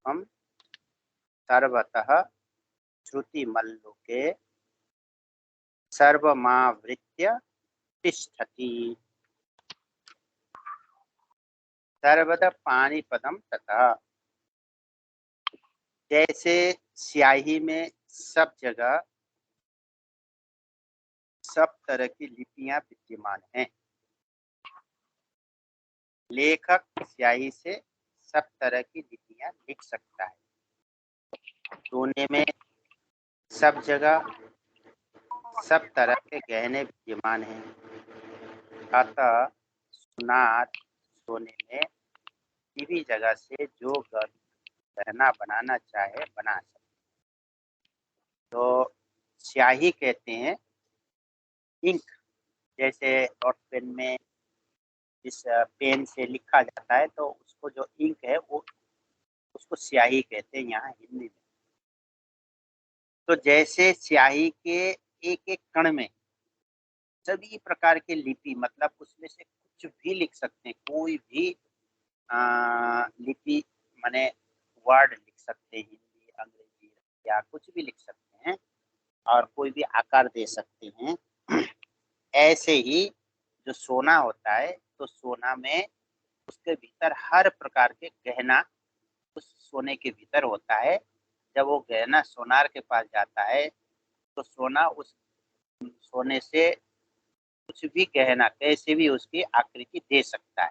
हम सर्वतः श्रुतिमल्लोके सर्वमावृत्य तिष्ठति। सर्वदा पानीपदम तथा, जैसे स्याही में सब जगह सब तरह की लिपियां विद्यमान हैं। लेखक स्याही से सब तरह की लिपियां लिख सकता है। सोने में सब जगह सब तरह के गहने विद्यमान हैं। अतः सुनार सोने में किसी भी जगह से जो गहना बनाना चाहे बना सकते। तो स्याही कहते हैं इंक, जैसे डॉट पेन में जिस पेन से लिखा जाता है तो उसको जो इंक है वो उसको स्याही कहते हैं यहाँ हिंदी में। तो जैसे स्याही के एक एक कण में सभी प्रकार के लिपि, मतलब उसमें से कुछ भी लिख सकते हैं, कोई भी लिपि माने वर्ड लिख सकते हैं, हिंदी अंग्रेजी या कुछ भी लिख सकते हैं और कोई भी आकार दे सकते हैं। ऐसे ही जो सोना होता है तो सोना में उसके भीतर हर प्रकार के गहना उस सोने के भीतर होता है। जब वो गहना सोनार के पास जाता है तो सोना उस सोने से कुछ भी गहना कैसे भी उसकी आकृति दे सकता है।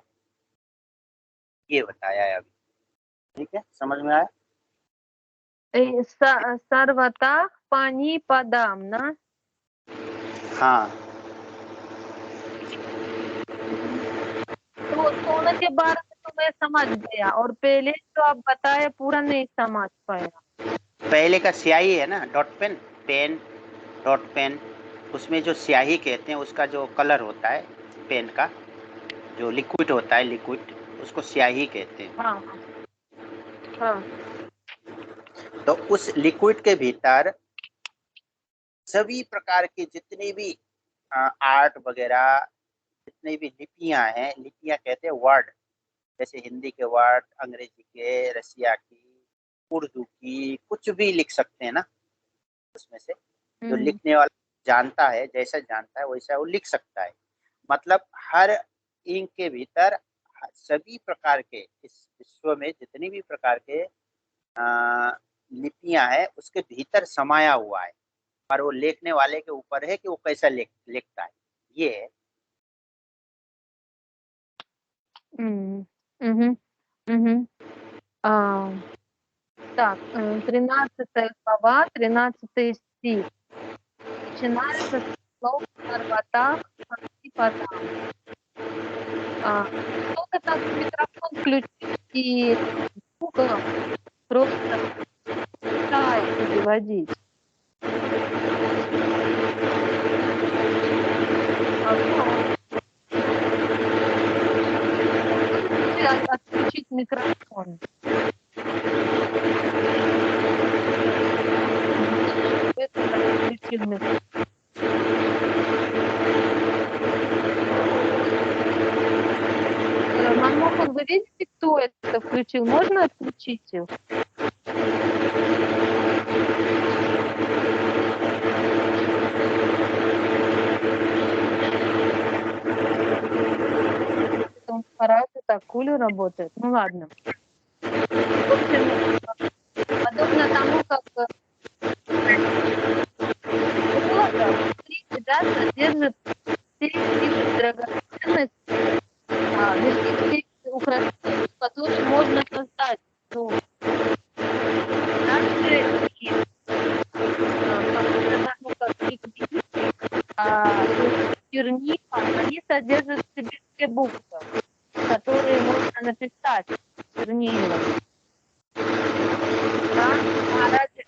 ये बताया है अभी, ठीक है, समझ में आया? सर्वता पानीपदम ना? हाँ। तो सोने के बारे में तो मैं समझ गया, और पहले जो आप बताए पूरा नहीं समझ पाया। पहले का स्याही है ना, dot pen, pen, dot pen, उसमें जो स्याही कहते हैं उसका जो कलर होता है पेन का, जो लिक्विड होता है, लिक्विड, उसको स्याही कहते हैं। हाँ हाँ। तो उस लिक्विड के भीतर सभी प्रकार की जितनी भी आर्ट वगैरह, जितनी भी लिपियां हैं, लिपियां कहते हैं वर्ड, जैसे हिंदी के वर्ड, अंग्रेजी के, रसिया की, उर्दू की, कुछ भी लिख सकते हैं ना उसमें से। जो लिखने वाला जानता है, जैसा जानता है वैसा वो लिख सकता है। मतलब हर इंक के भीतर सभी प्रकार के, इस विश्व में जितनी भी प्रकार के लिपियां हैं उसके भीतर समाया हुआ है, और वो लिखने वाले के ऊपर है कि वो कैसा लिखता है। ये है। Так, 13 глава, 13 стих. Начинается с слов «Сарвата Патипадам». Кто-то так микрофон включил и звуком просто мешает переводить. Можете отключить микрофон? Отключил микрофон. Мамохан, вы видите, кто это включил? Можно отключить их? Он старается, так кулер работает. Ну ладно. В общем, подобно тому, как природа внутри себя содержит все виды драгоценностей, вернее, все виды украшений, которые можно создать. Ну, также и подобно тому, как ликвид, чернила, они содержат в себе все буквы, которые можно написать чернилами.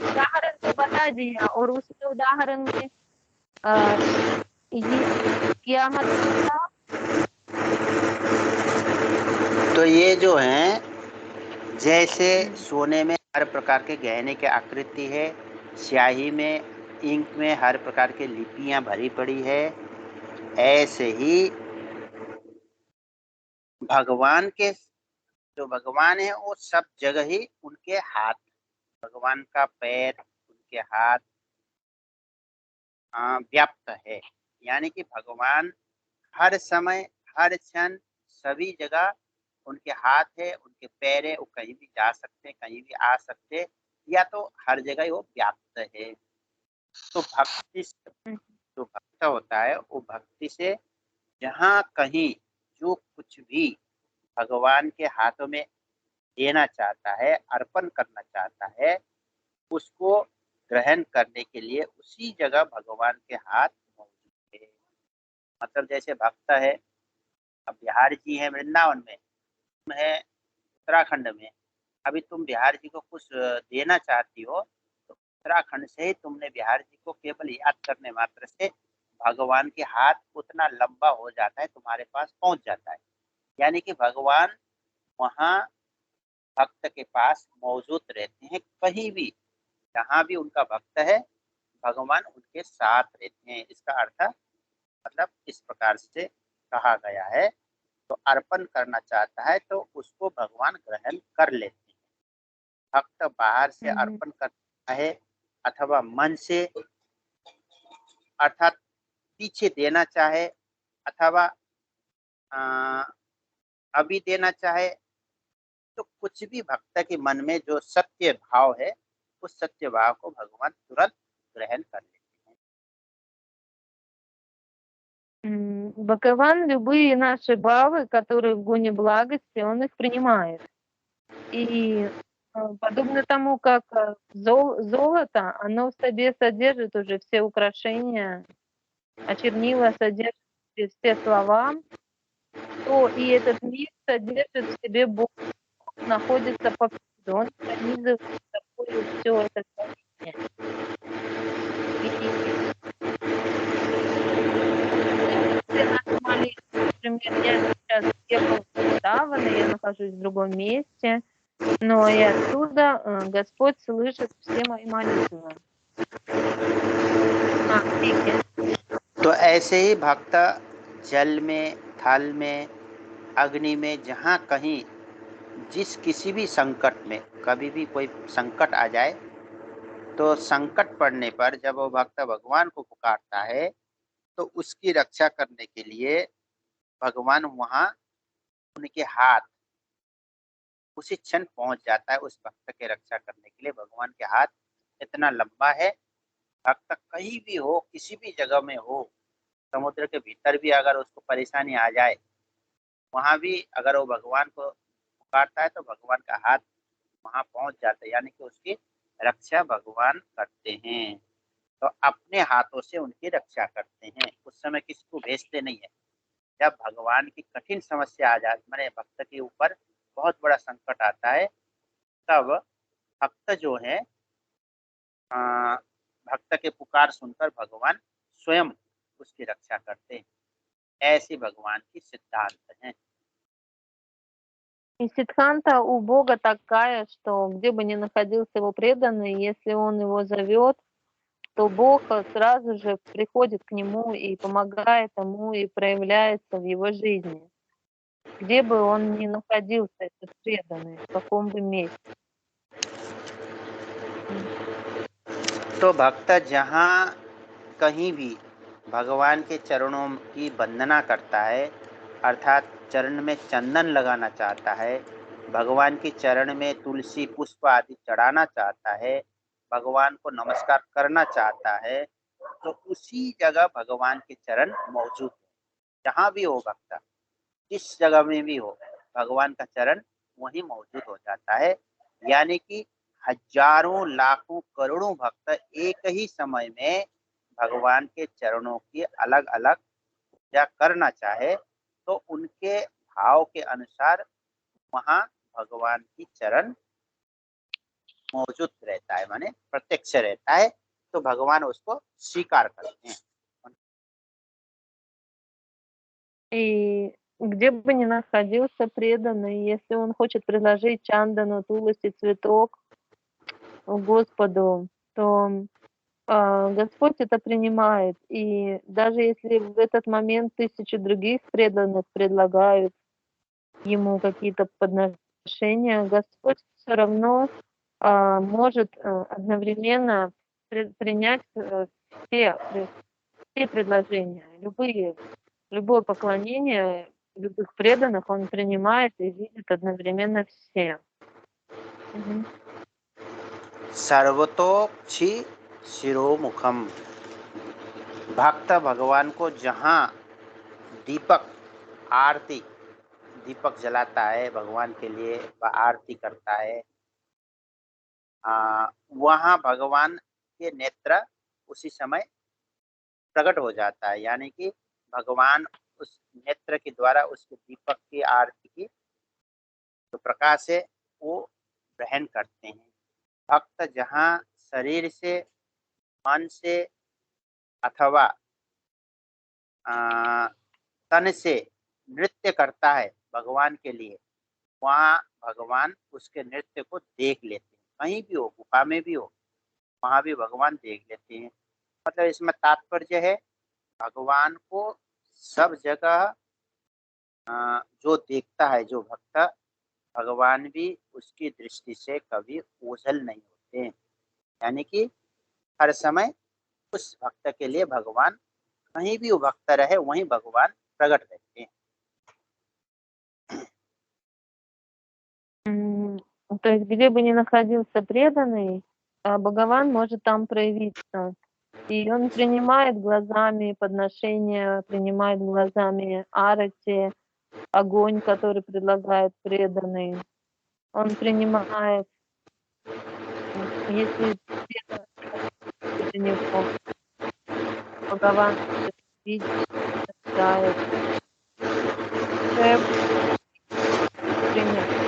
उदाहरण तो बता दिया, और उसके उदाहरण में ये क्या मतलब था? तो ये जो है, जैसे सोने में हर प्रकार के गहने की आकृति है, स्याही में, इंक में हर प्रकार की लिपियां भरी पड़ी है, ऐसे ही भगवान के जो भगवान है वो सब जगह ही उनके हाथ, भगवान का पैर, उनके हाथ व्याप्त है। यानी कि भगवान हर समय, हर क्षण, सभी जगह उनके हाथ है, उनके पैर है, वो कहीं भी जा सकते हैं, कहीं भी आ सकते हैं, या तो हर जगह ही वो व्याप्त है। तो भक्ति से जो भक्त होता है वो भक्ति से जहाँ कहीं जो कुछ भी भगवान के हाथों में देना चाहता है, अर्पण करना चाहता है, उसको ग्रहण करने के लिए उसी जगह भगवान के हाथ मौजूद है। मतलब जैसे भक्त है, अब बिहार जी है वृंदावन में, तुम है उत्तराखंड में, अभी तुम बिहार जी को कुछ देना चाहती हो, तो उत्तराखंड से ही तुमने बिहार जी को केवल याद करने मात्र से भगवान के हाथ उतना लंबा हो जाता है, तुम्हारे पास पहुंच जाता है। यानी कि भगवान वहाँ भक्त के पास मौजूद रहते हैं, कहीं भी जहाँ भी उनका भक्त है, भगवान उनके साथ रहते हैं। इसका अर्थ मतलब इस प्रकार से कहा गया है। तो अर्पण करना चाहता है तो उसको भगवान ग्रहण कर लेते हैं। भक्त बाहर से अर्पण करता है अथवा मन से, अर्थात पीछे देना चाहे अथवा अभी देना चाहे, तो कुछ भी भक्त के मन में जो सत्य भाव है, उस सत्य भाव को भगवान तुरंत ग्रहण कर लेते हैं। Бхагаван любые наши бхавы, которые в гуне благости, он их принимает. И подобно тому, как золото, оно в себе содержит уже все украшения, а чернила содержат в себе все слова, то и этот мир содержит в себе Бог, находится повсюду, он пронизывает собой все это творение. И все наши молитвы, например, я сейчас ехала в Вриндаван, и я нахожусь в другом месте, но и оттуда Господь слышит все мои молитвы. ठीक है। तो ऐसे ही भक्त जल में, थल में, अग्नि में, जहाँ कहीं जिस किसी भी संकट में, कभी भी कोई संकट आ जाए, तो संकट पड़ने पर जब वो भक्त भगवान को पुकारता है, तो उसकी रक्षा करने के लिए भगवान वहाँ उनके हाथ उसी क्षण पहुंच जाता है। उस भक्त के रक्षा करने के लिए भगवान के हाथ इतना लंबा है। भक्त कहीं भी हो, किसी भी जगह में हो, समुद्र के भीतर भी अगर उसको परेशानी आ जाए, वहां भी अगर वो भगवान को पुकारता है तो भगवान का हाथ वहां पहुंच जाता है। यानी कि उसकी रक्षा भगवान करते हैं। तो अपने हाथों से उनकी रक्षा करते हैं, उस समय किसी को भेजते नहीं है। जब भगवान की कठिन समस्या आ जाती, मैंने भक्त के ऊपर बहुत बड़ा संकट आता है, तब भक्त जो है भक्त के पुकार सुनकर भगवान स्वयं उसकी रक्षा करते हैं। ऐसी भगवान की सिद्धांत है। И Сиддханта у Бога такая, что где бы ни находился его преданный, если он его зовет, то Бог сразу же приходит к нему и помогает ему и проявляется в его жизни. Где бы он ни находился, этот преданный, в каком бы месте. तो भक्त जहाँ कहीं भी भगवान के चरणों की वंदना करता है, अर्थात चरण में चंदन लगाना चाहता है, भगवान के चरण में तुलसी पुष्प आदि चढ़ाना चाहता है, भगवान को नमस्कार करना चाहता है, तो उसी जगह भगवान के चरण मौजूद है। जहाँ भी हो भक्त, जिस जगह में भी हो, भगवान का चरण वहीं मौजूद हो जाता है। यानी कि हजारों, लाखों, करोड़ों भक्त एक ही समय में भगवान के चरणों की अलग अलग पूजा करना चाहे, तो उनके भाव के अनुसार वहाँ भगवान की चरण मौजूद रहता है, माने प्रत्यक्ष रहता है, तो भगवान उसको स्वीकार करते हैं। И где бы ни находился преданный, если он хочет предложить чандану, туласи, цветок Господу, то Господь это принимает. И даже если в этот момент 1000 других преданных предлагают ему какие-то подношения, подношения, Господь все равно может одновременно принять все предложения, любое поклонение любых преданных Он принимает и видит одновременно все. Мгм. सर्वतोक्षि शिरोमुखम, भक्त भगवान को जहाँ दीपक आरती दीपक जलाता है भगवान के लिए व आरती करता है, वहाँ भगवान के नेत्र उसी समय प्रकट हो जाता है, यानी कि भगवान उस नेत्र के द्वारा उसके दीपक की आरती की जो प्रकाश है वो ग्रहण करते हैं। भक्त जहाँ शरीर से, मन से अथवा तन से नृत्य करता है भगवान के लिए, वहाँ भगवान उसके नृत्य को देख लेते हैं। कहीं भी हो, गुफा में भी हो, वहाँ भी भगवान देख लेते हैं। मतलब इसमें तात्पर्य है भगवान को सब जगह जो देखता है जो भक्त, भगवान भी उसकी दृष्टि से कभी ओझल नहीं होते हैं, यानी कि हर समय उस भक्त के लिए भगवान, कहीं भी वो भक्त रहे वहीं भगवान प्रकट रहते हैं। То есть где бы ни находился преданный, Бхагаван может там проявиться. И он принимает глазами подношения, принимает глазами арати, огонь, который предлагает преданный. Он принимает, если преданный него, Бхагаван видит, читает, принять.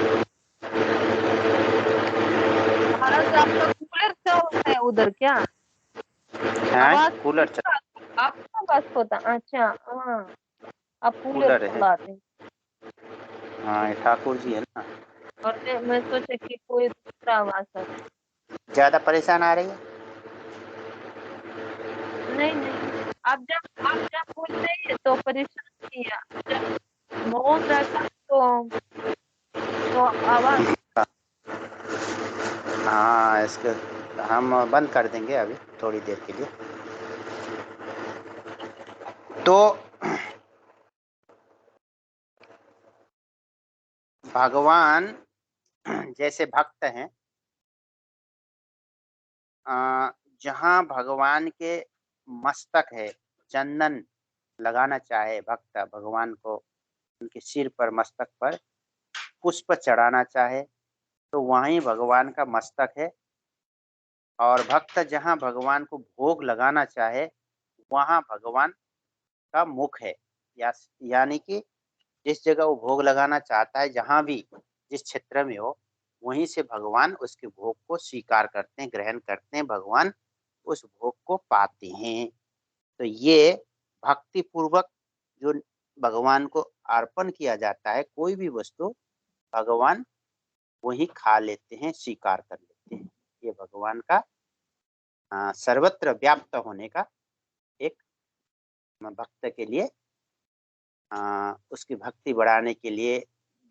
महाराज आपका कूलर चल रहा है उधर क्या? आवाज कूलर चल, आपका आवाज होता? अच्छा, हाँ, आप कूलर कूलर है। चलाते हैं। हाँ, ये ठाकुर जी है ना। और मैं सोचा कि कोई दूसरा आवाज है। ज्यादा परेशान आ रही है? नहीं, आप जब बोलते हैं तो परेशान नहीं है, जब मौन रहता तो आवाज। हाँ, इसके हम बंद कर देंगे अभी थोड़ी देर के लिए। तो भगवान जैसे भक्त हैं, जहाँ भगवान के मस्तक है, चंदन लगाना चाहे भक्त भगवान को, उनके सिर पर मस्तक पर पुष्प चढ़ाना चाहे तो वहीं भगवान का मस्तक है। और भक्त जहाँ भगवान को भोग लगाना चाहे वहाँ भगवान का मुख है, यानी कि जिस जगह वो भोग लगाना चाहता है, जहाँ भी जिस क्षेत्र में हो, वहीं से भगवान उसके भोग को स्वीकार करते हैं, ग्रहण करते हैं, भगवान उस भोग को पाते हैं। तो ये भक्ति पूर्वक जो भगवान को अर्पण किया जाता है, कोई भी वस्तु भगवान वही खा लेते हैं, स्वीकार कर लेते हैं। ये भगवान का सर्वत्र व्याप्त होने का एक भक्त के लिए उसकी भक्ति बढ़ाने के लिए,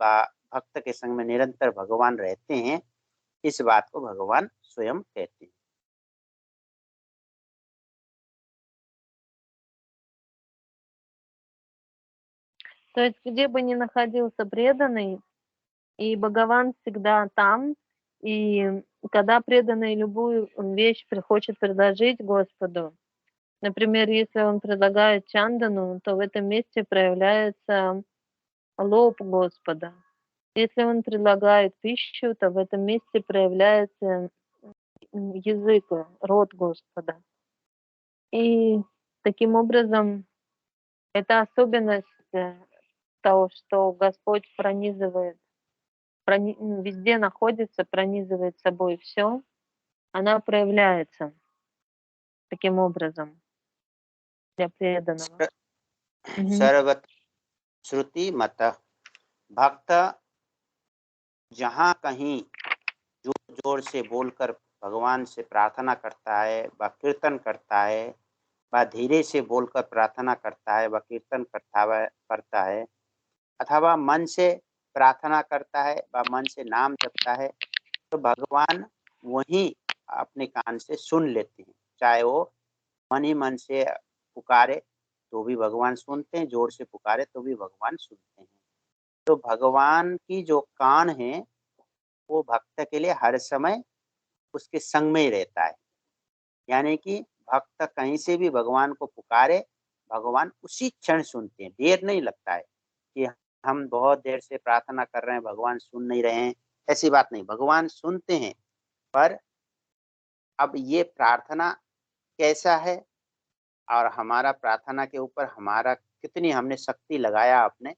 भक्त के संग में निरंतर भगवान रहते हैं, इस बात को भगवान स्वयं कहते हैं। То есть где бы ни находился преданный, и Бхагаван всегда там, и когда преданный любую вещь хочет предложить Господу, например, если он предлагает чандану, то в этом месте проявляется лоб Господа. Если он предлагает пищу, то в этом месте проявляется язык, рот Господа. И таким образом это особенность того, что Господь пронизывает, везде находится, пронизывает собой все, она проявляется таким образом для преданного. सर्वत्र श्रुति मत, भक्त जहाँ कहीं जोर जोर से बोलकर भगवान से प्रार्थना करता है व कीर्तन करता है, व धीरे से बोलकर प्रार्थना करता है व कीर्तन करता है, अथवा मन से प्रार्थना करता है व मन से नाम जपता है तो भगवान वहीं अपने कान से सुन लेते हैं। चाहे वो मन ही मन से पुकारे तो भी भगवान सुनते हैं, जोर से पुकारे तो भी भगवान सुनते हैं। तो भगवान की जो कान है वो भक्त के लिए हर समय उसके संग में ही रहता है। यानी कि भक्त कहीं से भी भगवान को पुकारे, भगवान उसी क्षण सुनते हैं। देर नहीं लगता है कि हम बहुत देर से प्रार्थना कर रहे हैं, भगवान सुन नहीं रहे हैं, ऐसी बात नहीं। भगवान सुनते हैं, पर अब ये प्रार्थना कैसा है और हमारा प्रार्थना के ऊपर हमारा कितनी हमने शक्ति लगाया अपने,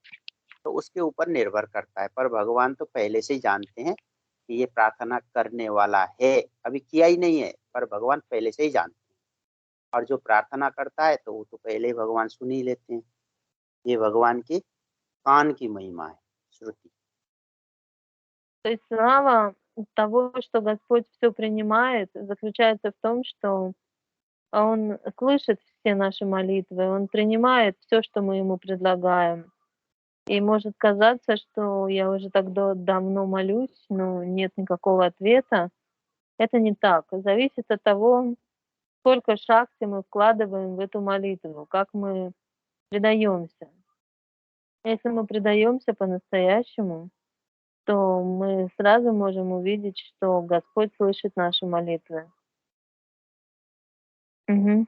तो उसके ऊपर निर्भर करता है। पर भगवान तो पहले से ही जानते हैं कि ये प्रार्थना करने वाला है, अभी किया ही नहीं है, पर भगवान पहले से ही जानते हैं। और जो प्रार्थना करता है तो वो तो पहले ही भगवान सुन ही लेते हैं। ये भगवान की कान की महिमा है, श्रुति। То есть слава того, что Господь все принимает, заключается в том, что Он слышит все наши молитвы, Он принимает все, что мы Ему предлагаем. И может казаться, что я уже так давно молюсь, но нет никакого ответа. Это не так. Зависит от того, сколько шакти мы вкладываем в эту молитву, как мы предаемся. Если мы предаемся по-настоящему, то мы сразу можем увидеть, что Господь слышит наши молитвы. Мгм.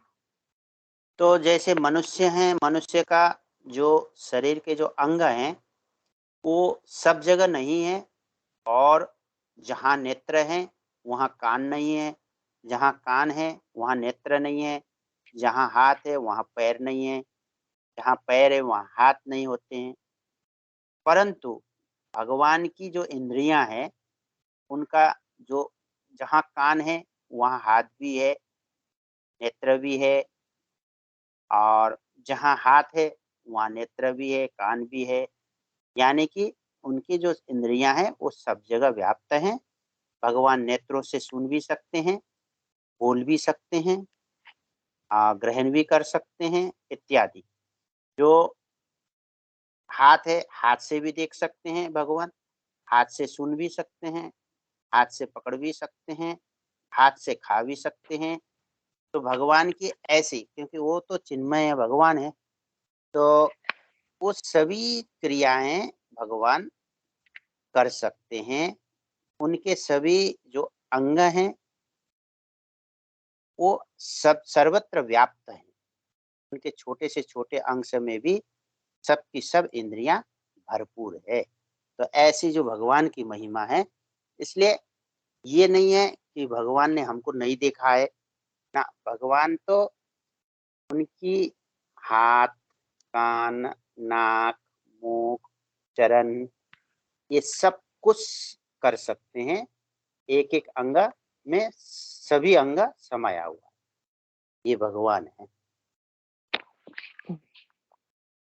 तो जैसे मनुष्य हैं, मनुष्य का जो शरीर के जो अंग हैं वो सब जगह नहीं है, और जहाँ नेत्र हैं वहाँ कान नहीं है, जहाँ कान है वहाँ नेत्र नहीं है, जहाँ हाथ है वहाँ पैर नहीं है, जहाँ पैर है वहाँ हाथ नहीं होते हैं। परंतु भगवान की जो इंद्रियां हैं उनका जो जहाँ कान है वहाँ हाथ भी है, नेत्र भी है, और जहाँ हाथ है वहाँ नेत्र भी है, कान भी है। यानी कि उनकी जो इंद्रियां हैं वो सब जगह व्याप्त हैं। भगवान नेत्रों से सुन भी सकते हैं, बोल भी सकते हैं, ग्रहण भी कर सकते हैं इत्यादि। जो हाथ है, हाथ से भी देख सकते हैं भगवान, हाथ से सुन भी सकते हैं, हाथ से पकड़ भी सकते हैं, हाथ से खा भी सकते हैं। तो भगवान की ऐसी, क्योंकि वो तो चिन्मय है, भगवान है, तो वो सभी क्रियाएँ भगवान कर सकते हैं। उनके सभी जो अंग हैं, वो सब सर्वत्र व्याप्त हैं। उनके छोटे से छोटे अंश में भी सब की सब इंद्रियाँ भरपूर है। तो ऐसी जो भगवान की महिमा है, इसलिए ये नहीं है कि भगवान ने हमको नहीं देखा है, ना, भगवान तो उनकी हाथ, कान, नाक, मुख, चरण, ये सब कुछ कर सकते हैं। एक-एक अंग में सभी अंग समाया हुआ है। ये भगवान है।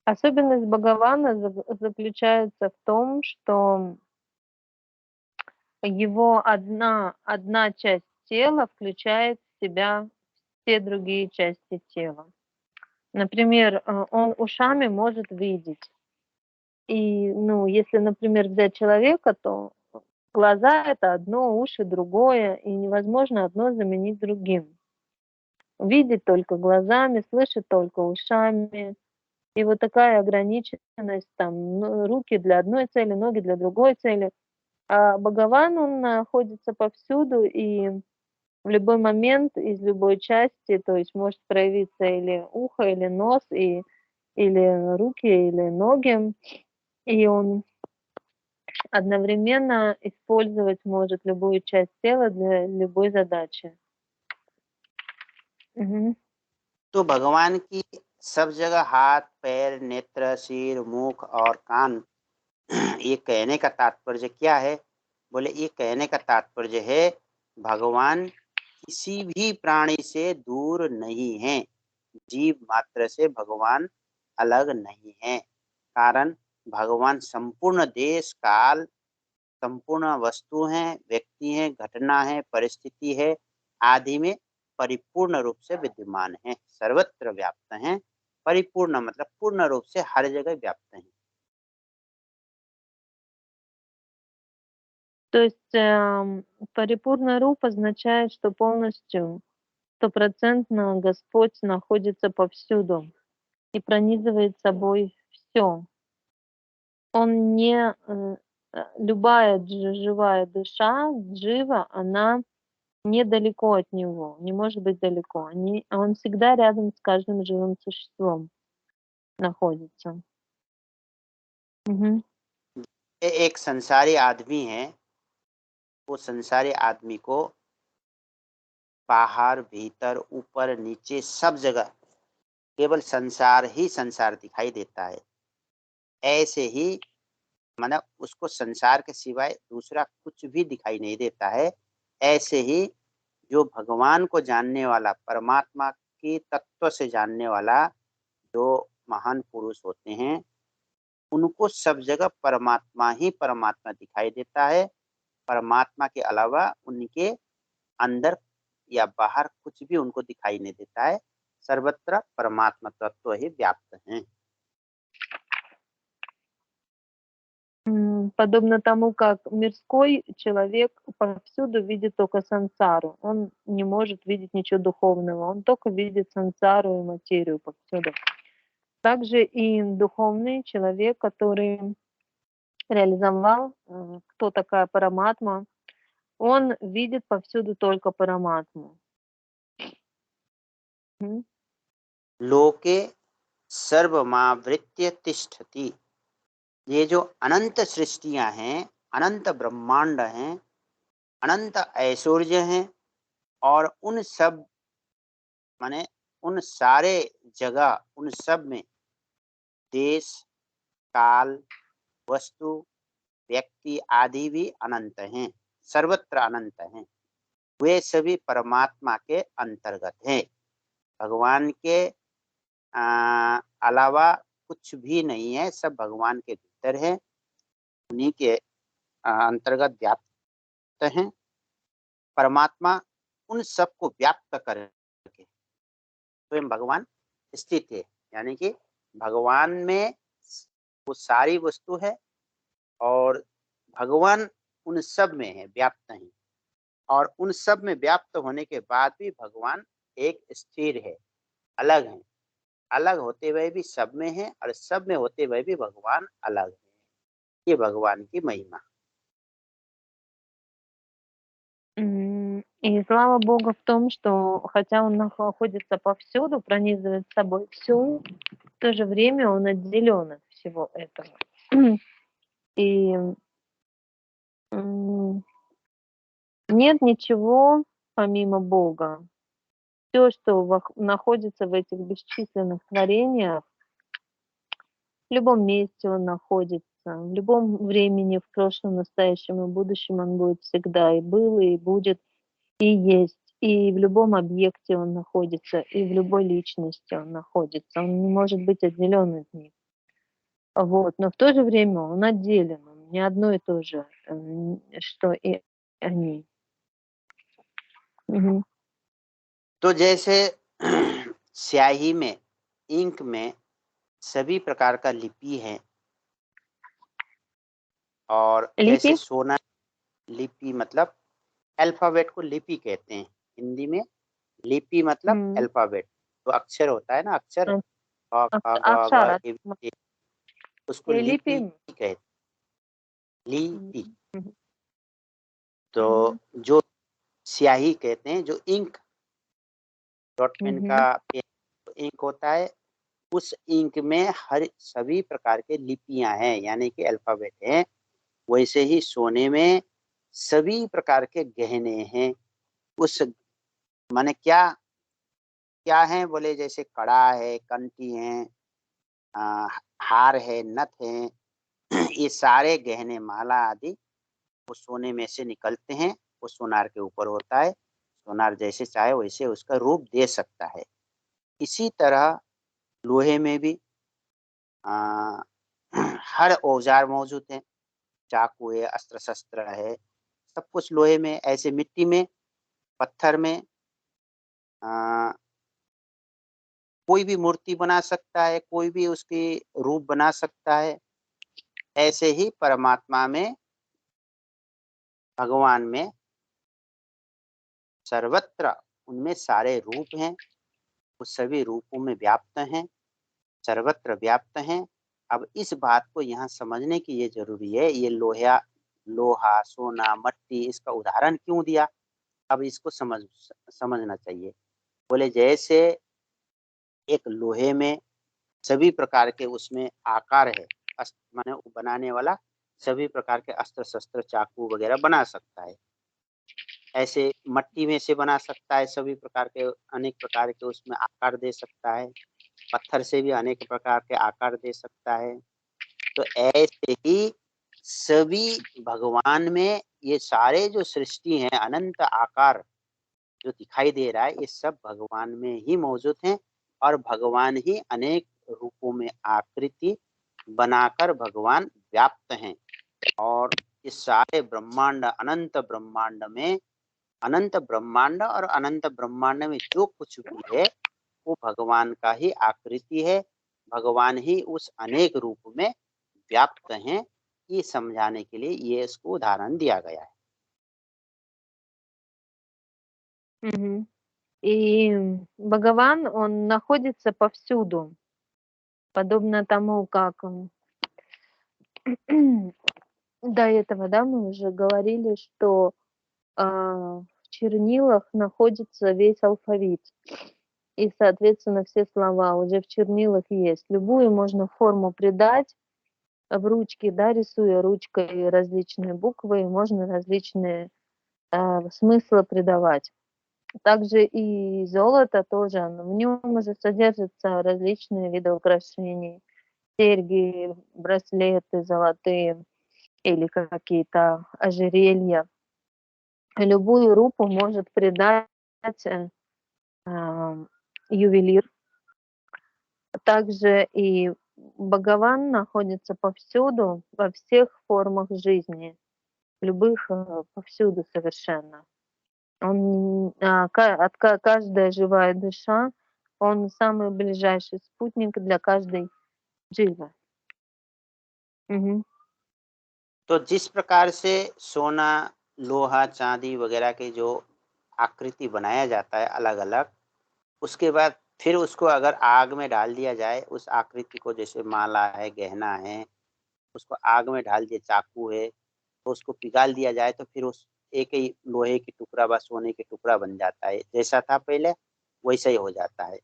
Особенность Бхагавана заключается в том, что его одна часть тела включает в себя все другие части тела. Например, он ушами может видеть. И, ну, если, например, взять человека, то глаза — это одно, уши — другое, и невозможно одно заменить другим. Видит только глазами, слышит только ушами. И вот такая ограниченность, там, руки для одной цели, ноги для другой цели. А Бхагаван, он находится повсюду, и в любой момент из любой части, то есть может проявиться или ухо, или нос, или руки, или ноги, и он одновременно использовать может любую часть тела для любой задачи. Мгм. तो भगवान की सब जगह हाथ, पैर, नेत्र, सिर, मुख और कान, ये कहने का तात्पर्य क्या है? बोले ये कहने का तात्पर्य है भगवान किसी भी प्राणी से दूर नहीं हैं। जीव मात्र से भगवान अलग नहीं हैं। कारण भगवान संपूर्ण देश, काल, संपूर्ण वस्तु हैं, व्यक्ति हैं, घटना है, परिस्थिति है, आदि में परिपूर्ण रूप से विद्यमान हैं, सर्वत्र व्याप्त हैं। परिपूर्ण मतलब पूर्ण रूप से हर जगह व्याप्त हैं। То есть парипурна руп означает, что полностью, стопроцентно Господь находится повсюду и пронизывает собой все. Он не любая живая душа, джива, она недалеко от него, не может быть далеко. Он всегда рядом с каждым живым существом находится. Мгм. एक संसारी आदमी है, वो संसारी आदमी को बाहर भीतर ऊपर नीचे सब जगह केवल संसार ही संसार दिखाई देता है। ऐसे ही मतलब उसको संसार के सिवाय दूसरा कुछ भी दिखाई नहीं देता है। ऐसे ही जो भगवान को जानने वाला, परमात्मा की तत्व से जानने वाला जो महान पुरुष होते हैं, उनको सब जगह परमात्मा ही परमात्मा दिखाई देता है। परमात्मा के अलावा उनके अंदर या बाहर कुछ भी उनको दिखाई नहीं देता है। सर्वत्र परमात्मा तत्व ही व्याप्त हैं। Подобно тому, как мирской человек повсюду видит только сансару. Он не может видеть ничего духовного, он только видит сансару и материю повсюду. Также и духовный человек, который реализовал, кто такая параматма, он видит повсюду только параматму. लोके सर्वमावृत्य तिष्ठति। ये जो अनंत सृष्टियां हैं, अनंत ब्रह्मांड हैं, अनंत ऐश्वर्य हैं, और उन सब माने उन सारे जगह, उन सब में देश, काल, वस्तु, व्यक्ति आदि भी अनंत हैं, सर्वत्र अनंत हैं। वे सभी परमात्मा के अंतर्गत हैं। भगवान के अलावा कुछ भी नहीं है, सब भगवान के भीतर है, उन्हीं के अंतर्गत व्याप्त हैं। परमात्मा उन सबको व्याप्त करके स्वयं भगवान स्थित है, यानी कि भगवान में वो सारी वस्तु है और भगवान उन सब में है, व्याप्त हैं। और उन सब में व्याप्त होने के बाद भी भगवान एक स्थिर है, अलग है। अलग होते हुए भी सब में है और सब में होते हुए भी भगवान अलग है। ये भगवान की महिमा। И слава Богу в том, что хотя он находится повсюду, пронизывает собой все, в то же время он отделен от всего этого. И нет ничего помимо Бога. Все, что находится в этих бесчисленных творениях, в любом месте он находится, в любом времени, в прошлом, настоящем и будущем он будет всегда, и был, и будет, и есть. И в любом объекте он находится, и в любой личности он находится. Он не может быть отделен от них. Вот. Но в то же время он отделен, он не одно и то же, что и они. Мгм. तो जैसे स्याही में, इंक में सभी प्रकार का लिपि है, और जैसे लिपि? सोना, लिपि मतलब अल्फाबेट को लिपि कहते हैं हिंदी में। लिपि मतलब अल्फाबेट, तो अक्षर होता है ना, अक्षर क ख ग घ ए ए, उसको ये लिपि लिपि। कहते हैं, लिपि। हम्म। तो जो स्याही कहते हैं, जो इंक, डॉट पेन का इंक होता है, उस इंक में हर सभी प्रकार के लिपियां हैं, यानी कि अल्फाबेट हैं। वैसे ही सोने में सभी प्रकार के गहने हैं। उस माने क्या क्या है बोले, जैसे कड़ा है, कंठी है, हार है, नथ है, ये सारे गहने, माला आदि वो सोने में से निकलते हैं। वो सोनार के ऊपर होता है। सोनार जैसे चाहे वैसे उसका रूप दे सकता है। इसी तरह लोहे में भी आ, हर औजार मौजूद है। चाकू है, अस्त्र शस्त्र है, सब कुछ लोहे में। ऐसे मिट्टी में, पत्थर में कोई भी मूर्ति बना सकता है, कोई भी उसकी रूप बना सकता है। ऐसे ही परमात्मा में भगवान में सर्वत्र उनमें सारे रूप हैं, वो सभी रूपों में व्याप्त हैं, सर्वत्र व्याप्त हैं। अब इस बात को यहाँ समझने की ये जरूरी है। ये लोहा, सोना, मट्टी, इसका उदाहरण क्यों दिया, अब इसको समझना चाहिए। बोले जैसे एक लोहे में सभी प्रकार के उसमें आकार है, माने बनाने वाला सभी प्रकार के अस्त्र शस्त्र चाकू वगैरह बना सकता है। ऐसे मट्टी में से बना सकता है, सभी प्रकार के अनेक प्रकार के उसमें आकार दे सकता है। पत्थर से भी अनेक प्रकार के आकार दे सकता है। तो ऐसे ही सभी भगवान में ये सारे जो सृष्टि हैं, अनंत आकार जो दिखाई दे रहा है, ये सब भगवान में ही मौजूद हैं और भगवान ही अनेक रूपों में आकृति बनाकर भगवान व्याप्त हैं। और इस सारे ब्रह्मांड, अनंत ब्रह्मांड में, अनंत ब्रह्मांड और अनंत ब्रह्मांड में जो कुछ भी है वो भगवान का ही आकृति है, भगवान ही उस अनेक रूप में व्याप्त हैं। ये समझाने के लिए ये इसको उदाहरण दिया गया है। Мгм. И Бхагаван, он находится повсюду, подобно тому, как до этого, да, мы уже говорили, что в чернилах находится весь алфавит. И, соответственно, все слова уже в чернилах есть. Любую можно форму придать в ручке, да, рисуя ручкой различные буквы, можно различные смыслы придавать. Также и золото тоже, в нем уже содержатся различные виды украшений, серьги, браслеты золотые или какие-то ожерелья. Любую рупу может придать ювелир. Также и Бхагаван находится повсюду, во всех формах жизни, любых, повсюду совершенно. Он, каждая живая душа, он самый ближайший спутник для каждой जीवा। तो जिस प्रकार से सोना, लोहा, चांदी वगैरह के जो आकृति बनाया जाता है अलग अलग, उसके बाद फिर उसको अगर आग में डाल दिया जाए, उस आकृति को, जैसे माला है, गहना है, उसको आग में डाल दिया, चाकू है, तो उसको पिघाल दिया जाए तो फिर उस एक ही लोहे की टुकड़ा व सोने के टुकड़ा बन जाता है। जैसा था पहले वैसा ही हो जाता है।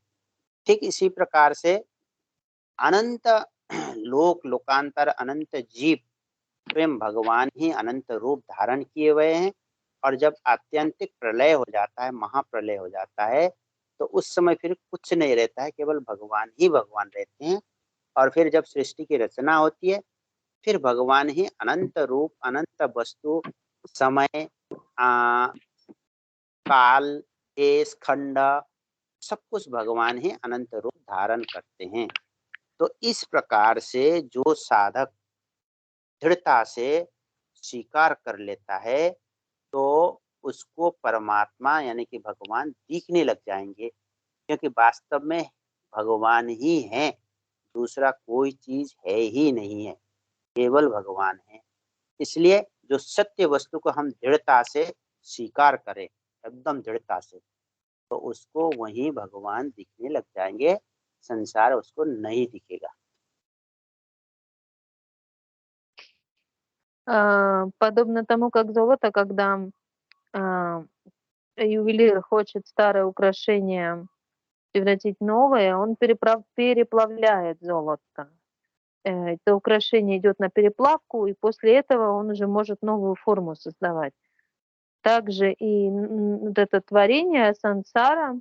ठीक इसी प्रकार से अनंत लोकांतर, अनंत जीव प्रेम भगवान ही अनंत रूप धारण किए हुए हैं। और जब आत्यंतिक प्रलय हो जाता है, महाप्रलय हो जाता है, तो उस समय फिर कुछ नहीं रहता है, केवल भगवान ही भगवान रहते हैं। और फिर जब सृष्टि की रचना होती है, फिर भगवान ही अनंत रूप, अनंत वस्तु, समय, काल, देश, खंड, सब कुछ भगवान ही अनंत रूप धारण करते हैं। तो इस प्रकार से जो साधक दृढ़ता से स्वीकार कर लेता है, तो उसको परमात्मा यानी कि भगवान दिखने लग जाएंगे, क्योंकि वास्तव में भगवान ही है, दूसरा कोई चीज है ही नहीं है, केवल भगवान है। इसलिए जो सत्य वस्तु को हम दृढ़ता से स्वीकार करें, एकदम दृढ़ता से, तो उसको वही भगवान दिखने लग जाएंगे, संसार उसको नहीं दिखेगा। Подобно тому, как золото, когда ювелир хочет старое украшение превратить в новое, он переплавляет золото. Это украшение идет на переплавку, и после этого он уже может новую форму создавать. Также и вот это творение сансара,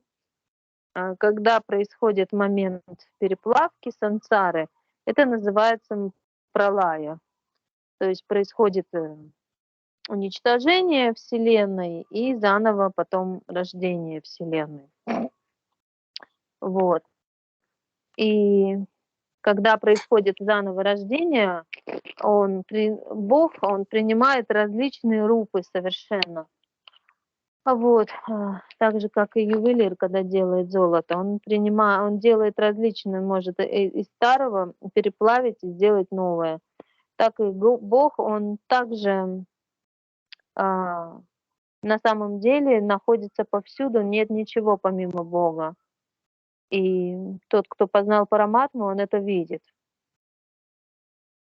когда происходит момент переплавки сансары, это называется пралая. То есть происходит уничтожение Вселенной и заново потом рождение Вселенной. Вот. И когда происходит заново рождение, Бог, он принимает различные рупы совершенно. Вот. Так же, как и ювелир, когда делает золото, он делает различные, может из старого переплавить и сделать новое. Так и Бог, он также на самом деле находится повсюду, нет ничего помимо Бога. И тот, кто познал Параматму, он это видит.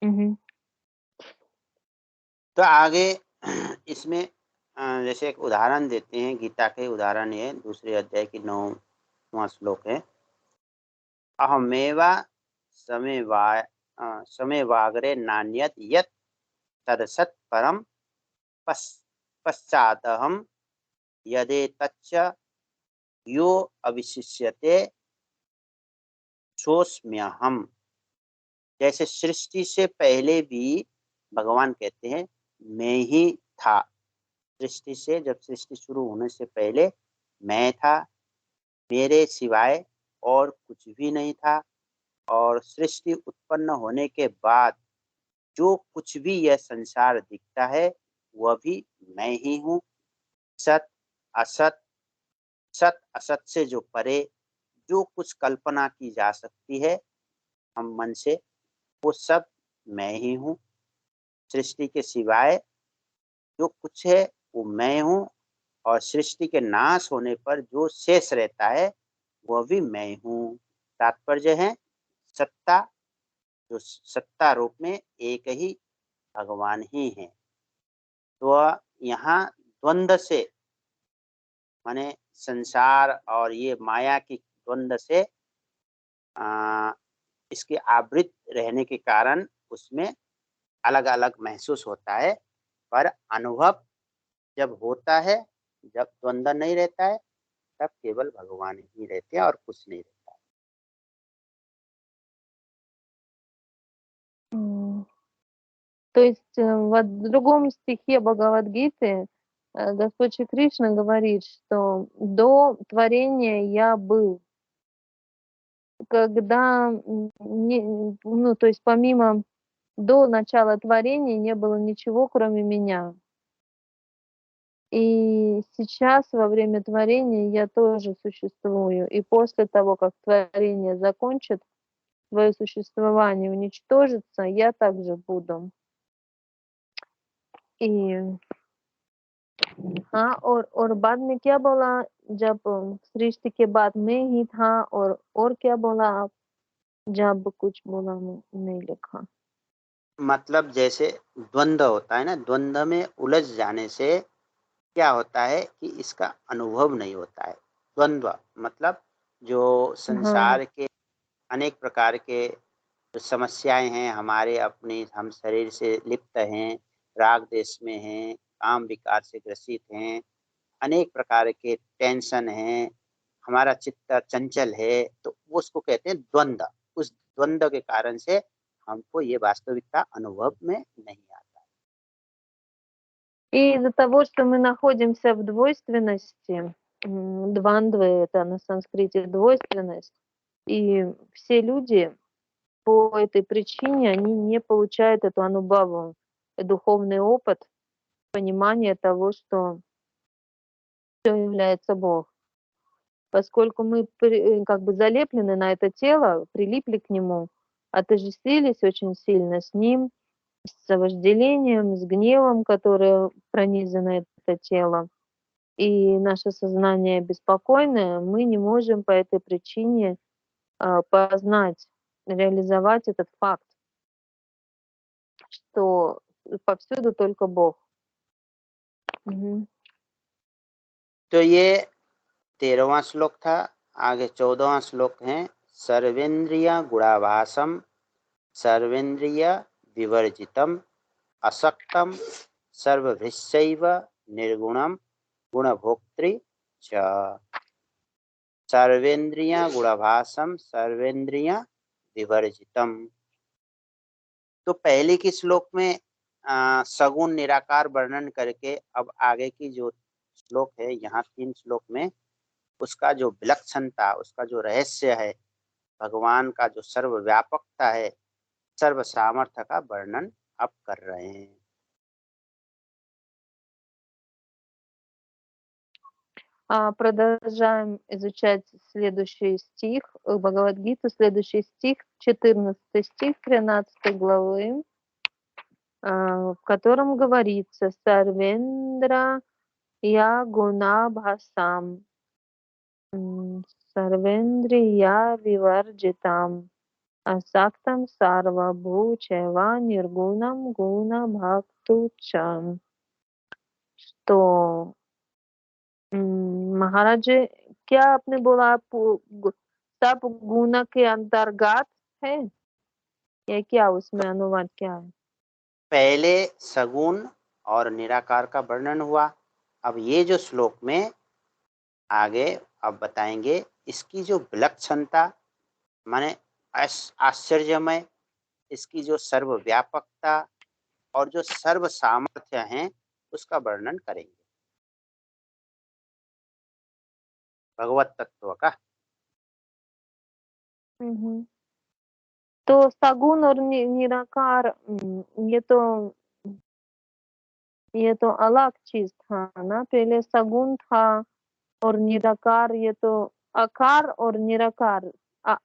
Мгм. तो आगे इसमें जैसे एक उदाहरण देते हैं, गीता के उदाहरण है, दूसरे अध्याय की 9वां श्लोक है। अहमेवा समेवाग्रे नान्यत यत् तदसत् परम पश्चादहम यदेतच्च यो अविशिष्यते सोऽस्म्यहम्। जैसे सृष्टि से पहले भी भगवान कहते हैं मैं ही था। सृष्टि से, जब सृष्टि शुरू होने से पहले मैं था, मेरे सिवाय और कुछ भी नहीं था। और सृष्टि उत्पन्न होने के बाद जो कुछ भी यह संसार दिखता है वह भी मैं ही हूँ। सत असत, सत असत से जो परे जो कुछ कल्पना की जा सकती है हम मन से, वो सब मैं ही हूँ। सृष्टि के सिवाय जो कुछ है वो मैं हूँ, और सृष्टि के नाश होने पर जो शेष रहता है वह भी मैं हूँ। तात्पर्य है सत्ता, जो सत्ता रूप में एक ही भगवान ही है। तो यहाँ द्वंद्व से, माने संसार और ये माया की द्वंद्व से इसके आवृत रहने के कारण उसमें अलग अलग महसूस होता है, पर अनुभव जब होता है, जब द्वंद्व नहीं रहता है, तब केवल भगवान ही रहते हैं और कुछ नहीं रहता है। То есть в другом стихе Бхагавад-гиты Господь Шри Кришна говорит, что до творения я был. Когда, то есть помимо, до начала творения не было ничего, кроме меня. И сейчас, во время творения, я тоже существую. И после того, как творение закончит свое существование, уничтожится, я также буду. И हाँ, और बाद में क्या बोला, जब सृष्टि के बाद मैं ही था, और क्या बोला आप? जब कुछ बोला नहीं लिखा। मतलब जैसे द्वंद्व होता है ना, द्वंद्व में उलझ जाने से क्या होता है कि इसका अनुभव नहीं होता है। द्वंद्व मतलब जो हाँ, संसार के अनेक प्रकार के जो समस्याएं हैं, हमारे अपनी, हम शरीर से लिप्त हैं, राग देश में हैं, काम विकार से ग्रसित हैं, अनेक प्रकार के टेंशन हैं, हमारा चित्त चंचल है, तो उसको कहते हैं द्वंद्व। उस द्वंद्व के कारण से हमको ये वास्तविकता अनुभव में नहीं आता। И из-за того, что мы находимся в двойственности, двандвы — это на санскрите двойственность, и все люди по этой причине, они не получают эту анубхаву, духовный опыт, понимание того, что всё является Бог. Поскольку мы как бы залеплены на это тело, прилипли к нему, отождествились очень сильно с ним, с вожделением, с гневом, которое пронизано это тело, и наше сознание беспокойное, мы не можем по этой причине познать, реализовать этот факт, что повсюду только Бог. Мгм. तो ये 13वां श्लोक था। आगे 14वां श्लोक है, सर्वेन्द्रिय गुणाभासम सर्वेन्द्रिय विवर्जितम असक्तम सर्वभृश्चैव निर्गुणम गुणभोक्तृ च। सर्वेन्द्रिय गुणाभासम सर्वेन्द्रिय विवर्जितम। तो पहले के श्लोक में सगुण निराकार वर्णन करके अब आगे की जो श्लोक है, यहाँ 3 श्लोक में उसका जो विलक्षणता, उसका जो रहस्य है, भगवान का जो सर्वव्यापकता है, सर्व सामर्थ्य का वर्णन अब कर रहे हैं। Продолжаем изучать следующий стих Бхагавад-гиту, следующий стих, 14 стих 13 главы. в котором говорится «Сарвендра я гуна бхасам, сарвендрия виварджитам, асактам сарва бхучева ниргунам гуна бхактучам». Что महाराज क्या आपने बोला सब गुना के अंतर्गत है या क्या उसमें अनुवाद क्या है? पहले सगुण और निराकार का वर्णन हुआ। अब ये जो श्लोक में आगे अब बताएंगे इसकी जो विलक्षणता माने आश्चर्यमय, इसकी जो सर्वव्यापकता और जो सर्व सामर्थ्य है उसका वर्णन करेंगे भगवत तत्व का। तो सगुण और निराकार ये तो अलग चीज था ना। पहले सगुण था और निराकार, ये तो आकार और निराकार,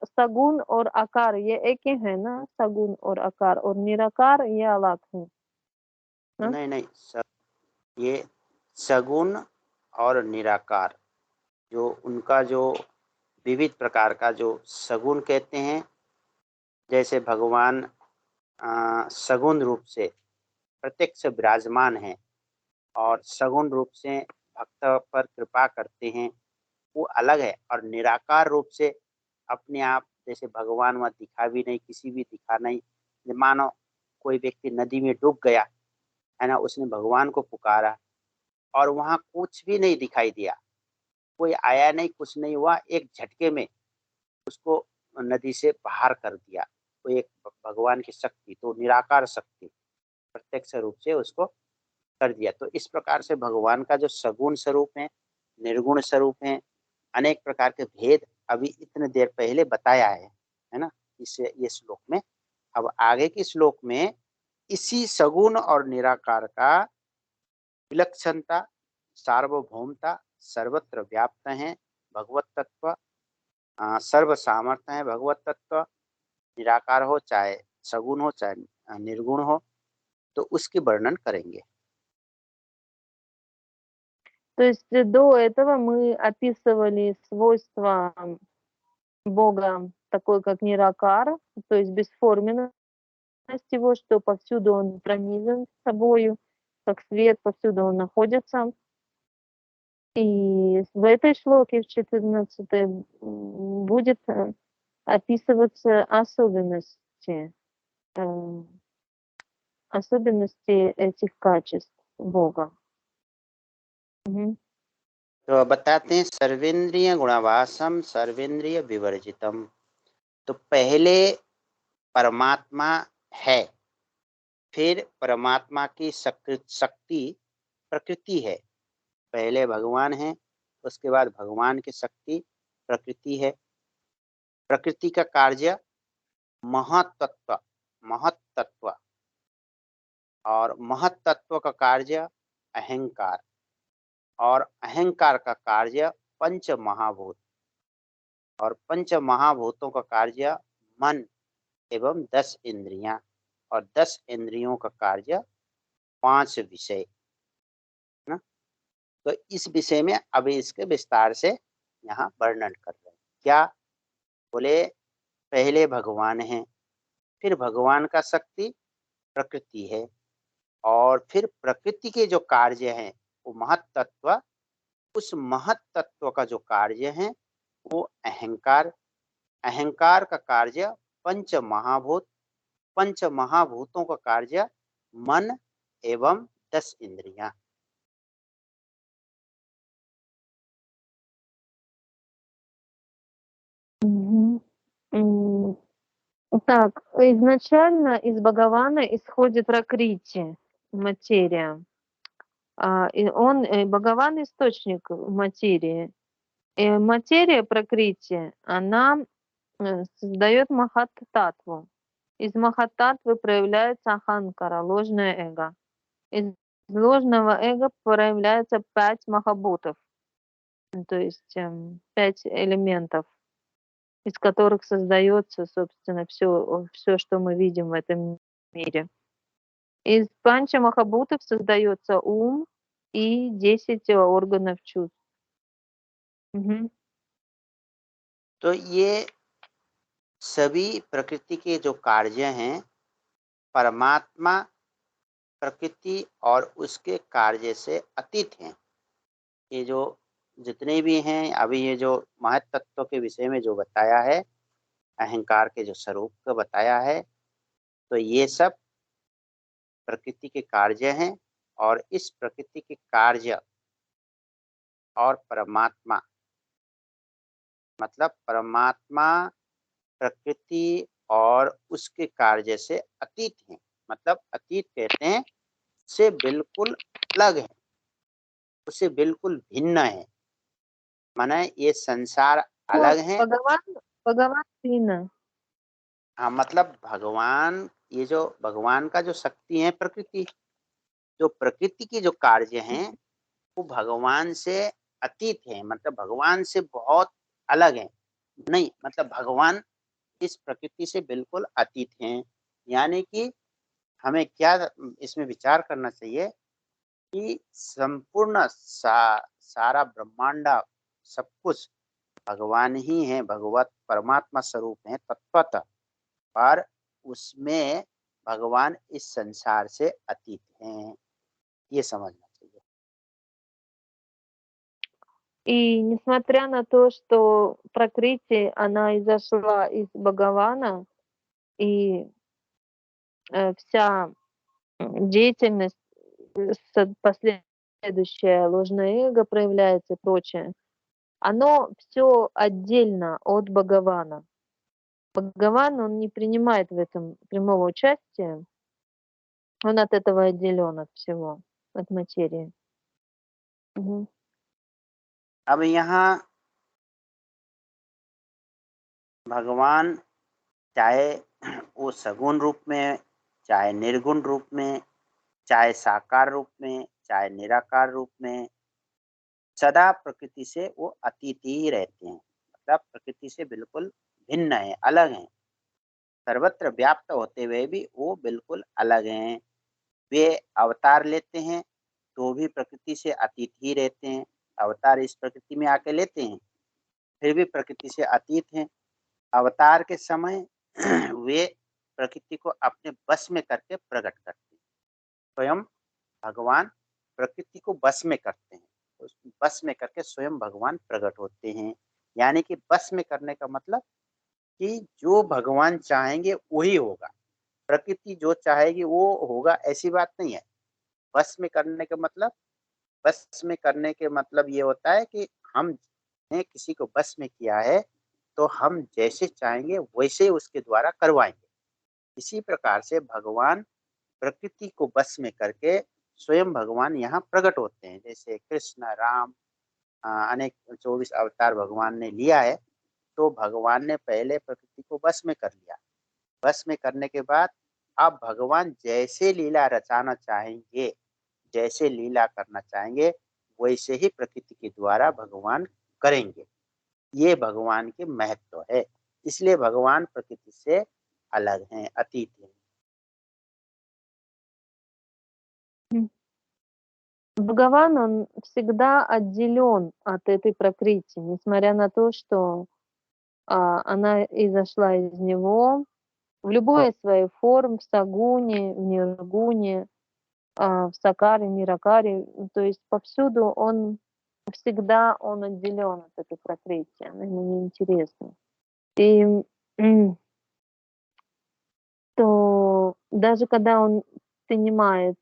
सगुण और आकार ये एक ही है ना। सगुण और आकार और निराकार ये अलग है ना? नहीं, ये सगुण और निराकार जो उनका जो विविध प्रकार का जो सगुण कहते हैं, जैसे भगवान सगुण रूप से प्रत्यक्ष विराजमान है और सगुण रूप से भक्त पर कृपा करते हैं, वो अलग है। और निराकार रूप से अपने आप, जैसे भगवान वहाँ दिखा भी नहीं, किसी भी दिखा नहीं। मानो कोई व्यक्ति नदी में डूब गया है ना, उसने भगवान को पुकारा और वहाँ कुछ भी नहीं दिखाई दिया, कोई आया नहीं, कुछ नहीं हुआ, एक झटके में उसको नदी से बाहर कर दिया। तो एक भगवान की शक्ति, तो निराकार शक्ति प्रत्यक्ष रूप से उसको कर दिया। तो इस प्रकार से भगवान का जो सगुण स्वरूप है, निर्गुण स्वरूप है, अनेक प्रकार के भेद अभी इतने देर पहले बताया है ना, इसे ये श्लोक में। अब आगे के श्लोक में इसी सगुण और निराकार का विलक्षणता, सार्वभौमता, सर्वत्र व्याप्त है भगवत तत्व, सर्व सामर्थ्य है भगवत तत्व, निराकार हो चाहे सगुण हो चाहे निर्गुण हो, तो उसकी वर्णन करेंगे। То есть до этого мы описывали свойства Бога, такой как ниракар, то есть бесформенность его, что повсюду он пронизан собою, как свет, повсюду он находится. И в этой шлоке, в 14 будет описываться особенности этих качеств Бога. तो बताते हैं सर्वेंद्रिय गुणावासम सर्वेंद्रिय विवर्जितम। तो पहले परमात्मा है, फिर परमात्मा की शक्ति प्रकृति है। पहले भगवान है, उसके बाद भगवान की शक्ति प्रकृति है। प्रकृति का कार्य महत्त्व, महत्त्व, और महत्त्व का कार्य अहंकार, और अहंकार का कार्य पंच महाभूत, और पंच महाभूतों का कार्य मन एवं 10 इंद्रियां, और 10 इंद्रियों का कार्य 5 विषय ना। तो इस विषय में अभी इसके विस्तार से यहाँ वर्णन कर रहे हैं। क्या बोले, पहले भगवान है, फिर भगवान का शक्ति प्रकृति है, और फिर प्रकृति के जो कार्य हैं वो महत्त्व, उस महत्त्व का जो कार्य है वो अहंकार, अहंकार का कार्य पंच महाभूत, पंच महाभूतों का कार्य मन एवं 10 इंद्रियां। Так, изначально из Бхагавана исходит Пракрити, материя. И Бхагаван источник материи. И материя Пракрити, она создает Махат-татву. Из Махат-татвы проявляется Аханкара, ложное эго. Из ложного эго проявляется 5 махабутов, то есть 5 элементов, из которых создается, собственно, все, что мы видим в этом мире. Из панчамахабутов создается ум и 10 органов чувств. Мгм. तो ये सभी प्रकृति के जो कार्य हैं, परमात्मा प्रकृति और उसके कार्य से अतीत हैं। ये जो जितने भी हैं, अभी ये जो महत तत्व के विषय में जो बताया है, अहंकार के जो स्वरूप को बताया है, तो ये सब प्रकृति के कार्य हैं। और इस प्रकृति के कार्य और परमात्मा, मतलब परमात्मा प्रकृति और उसके कार्य से अतीत हैं। मतलब अतीत कहते हैं से बिल्कुल अलग है, उससे बिल्कुल भिन्न है। माने ये संसार तो अलग है। भगवान भगवान तीन है। हाँ, मतलब भगवान, ये जो भगवान का जो शक्ति है प्रकृति, जो प्रकृति के जो कार्य हैं वो भगवान से अतीत है, मतलब भगवान से बहुत अलग है। नहीं, मतलब भगवान इस प्रकृति से बिल्कुल अतीत हैं। यानी कि हमें क्या इसमें विचार करना चाहिए कि संपूर्ण सारा ब्रह्मांड, सब कुछ भगवान ही है, भगवत परमात्मा स्वरूप है तत्वतः। पर उसमें भगवान इस संसार से अतीत हैं, ये समझना चाहिए। И несмотря на то, что Пракрити, она изошла из Бхагавана, и вся деятельность, последующая ложное эго проявляется и прочее, оно все отдельно от Бхагавана. Бхагаван, он не принимает в этом прямого участия, он от этого отделен от всего, от материи. Мгм. अब यहाँ भगवान चाहे वो सगुण रूप में, चाहे निर्गुण रूप में, चाहे साकार रूप में, चाहे निराकार रूप में, सदा प्रकृति से वो अतीत ही रहते हैं। मतलब प्रकृति से बिल्कुल भिन्न है, अलग हैं। सर्वत्र व्याप्त होते हुए भी वो बिल्कुल अलग हैं। वे अवतार लेते हैं तो भी प्रकृति से अतीत ही रहते हैं। अवतार इस प्रकृति में आके लेते हैं, फिर भी प्रकृति से अतीत हैं। अवतार के समय वे प्रकृति को अपने बस में करके प्रकट करते हैं। स्वयं भगवान प्रकृति को बस में करते हैं, उस बस में करके स्वयं भगवान प्रकट होते हैं। यानी कि बस में करने का मतलब कि जो भगवान चाहेंगे वही होगा, प्रकृति जो चाहेगी वो होगा, ऐसी बात नहीं है। बस में करने का मतलब, बस में करने के मतलब ये होता है कि हमने किसी को बस में किया है तो हम जैसे चाहेंगे वैसे उसके द्वारा करवाएंगे। इसी प्रकार से भगवान प्रकृति को बस में करके स्वयं भगवान यहाँ प्रकट होते हैं। जैसे कृष्ण, राम, अनेक 24 अवतार भगवान ने लिया है, तो भगवान ने पहले प्रकृति को बस में कर लिया। बस में करने के बाद अब भगवान जैसे लीला रचाना चाहेंगे, जैसे लीला करना चाहेंगे, वैसे ही प्रकृति के द्वारा भगवान करेंगे। ये भगवान के महत्व है। इसलिए भगवान प्रकृति से अलग हैं, अतीत हैं। Бхагаван, он всегда отделен от этой Пракрити, несмотря на то, что она изошла из него в любой из своих форм, в сагуне, в ниргуне, в сакаре, ниракаре. То есть повсюду он всегда он отделен от этой Пракрити, она ему неинтересна. И то даже когда он принимает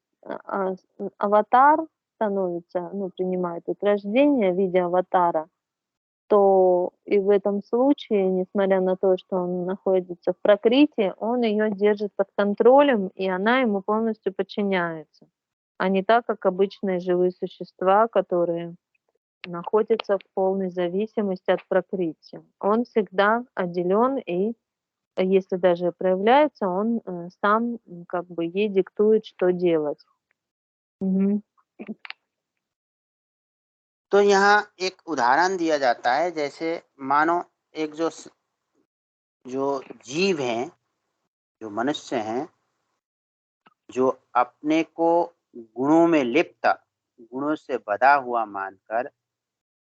аватар, становится, ну, принимает это рождение в виде аватара, то и в этом случае, несмотря на то, что он находится в Пракрити, он ее держит под контролем, и она ему полностью подчиняется, а не так, как обычные живые существа, которые находятся в полной зависимости от Пракрити. Он всегда отделен, и если даже проявляется, он сам как бы ей диктует, что делать. तो यहाँ एक उदाहरण दिया जाता है, जैसे मानो एक जो जीव हैं, जो मनुष्य हैं, जो अपने को गुणों में लिप्त, गुणों से बधा हुआ मानकर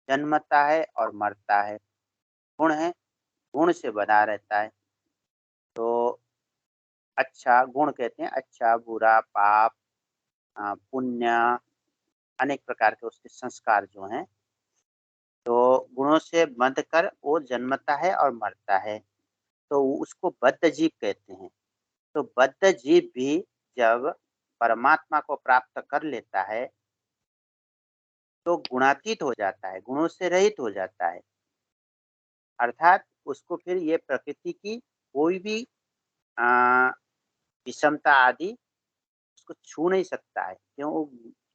जन्मता है और मरता है। गुण है, गुण से बधा रहता है। तो अच्छा गुण कहते हैं अच्छा, बुरा, पाप, पुण्य, अनेक प्रकार के उसके संस्कार जो हैं। तो गुणों से बंध कर वो जन्मता है और मरता है, तो उसको बद्ध जीव कहते हैं। तो बद्ध जीव भी जब परमात्मा को प्राप्त कर लेता है तो गुणातीत हो जाता है, गुणों से रहित हो जाता है। अर्थात उसको फिर ये प्रकृति की कोई भी अ, विषमता आदि उसको छू नहीं सकता है। क्यों?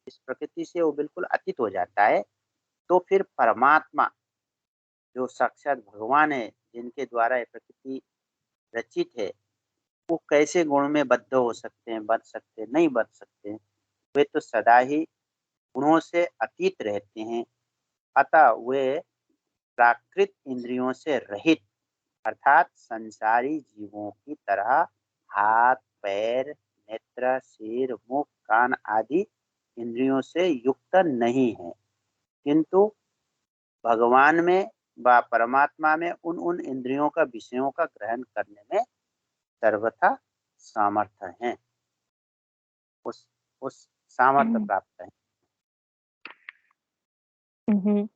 इस प्रकृति से वो बिल्कुल अतीत हो जाता है। तो फिर परमात्मा जो साक्षात भगवान है, जिनके द्वारा ये प्रकृति रचित है, वो कैसे गुण में बद्ध हो सकते हैं, बच सकते हैं? नहीं बच सकते हैं। वे तो सदा ही गुणों से अतीत रहते हैं। अतः वे प्राकृत इंद्रियों से रहित, अर्थात संसारी जीवों की तरह हाथ, पैर, नेत्र, सिर, मुख, कान आदि इंद्रियों से युक्त नहीं है, किंतु भगवान में व परमात्मा में उन इंद्रियों का विषयों का ग्रहण करने में सर्वथा सामर्थ्य है। उस सामर्थ्य प्राप्त है। Мгм.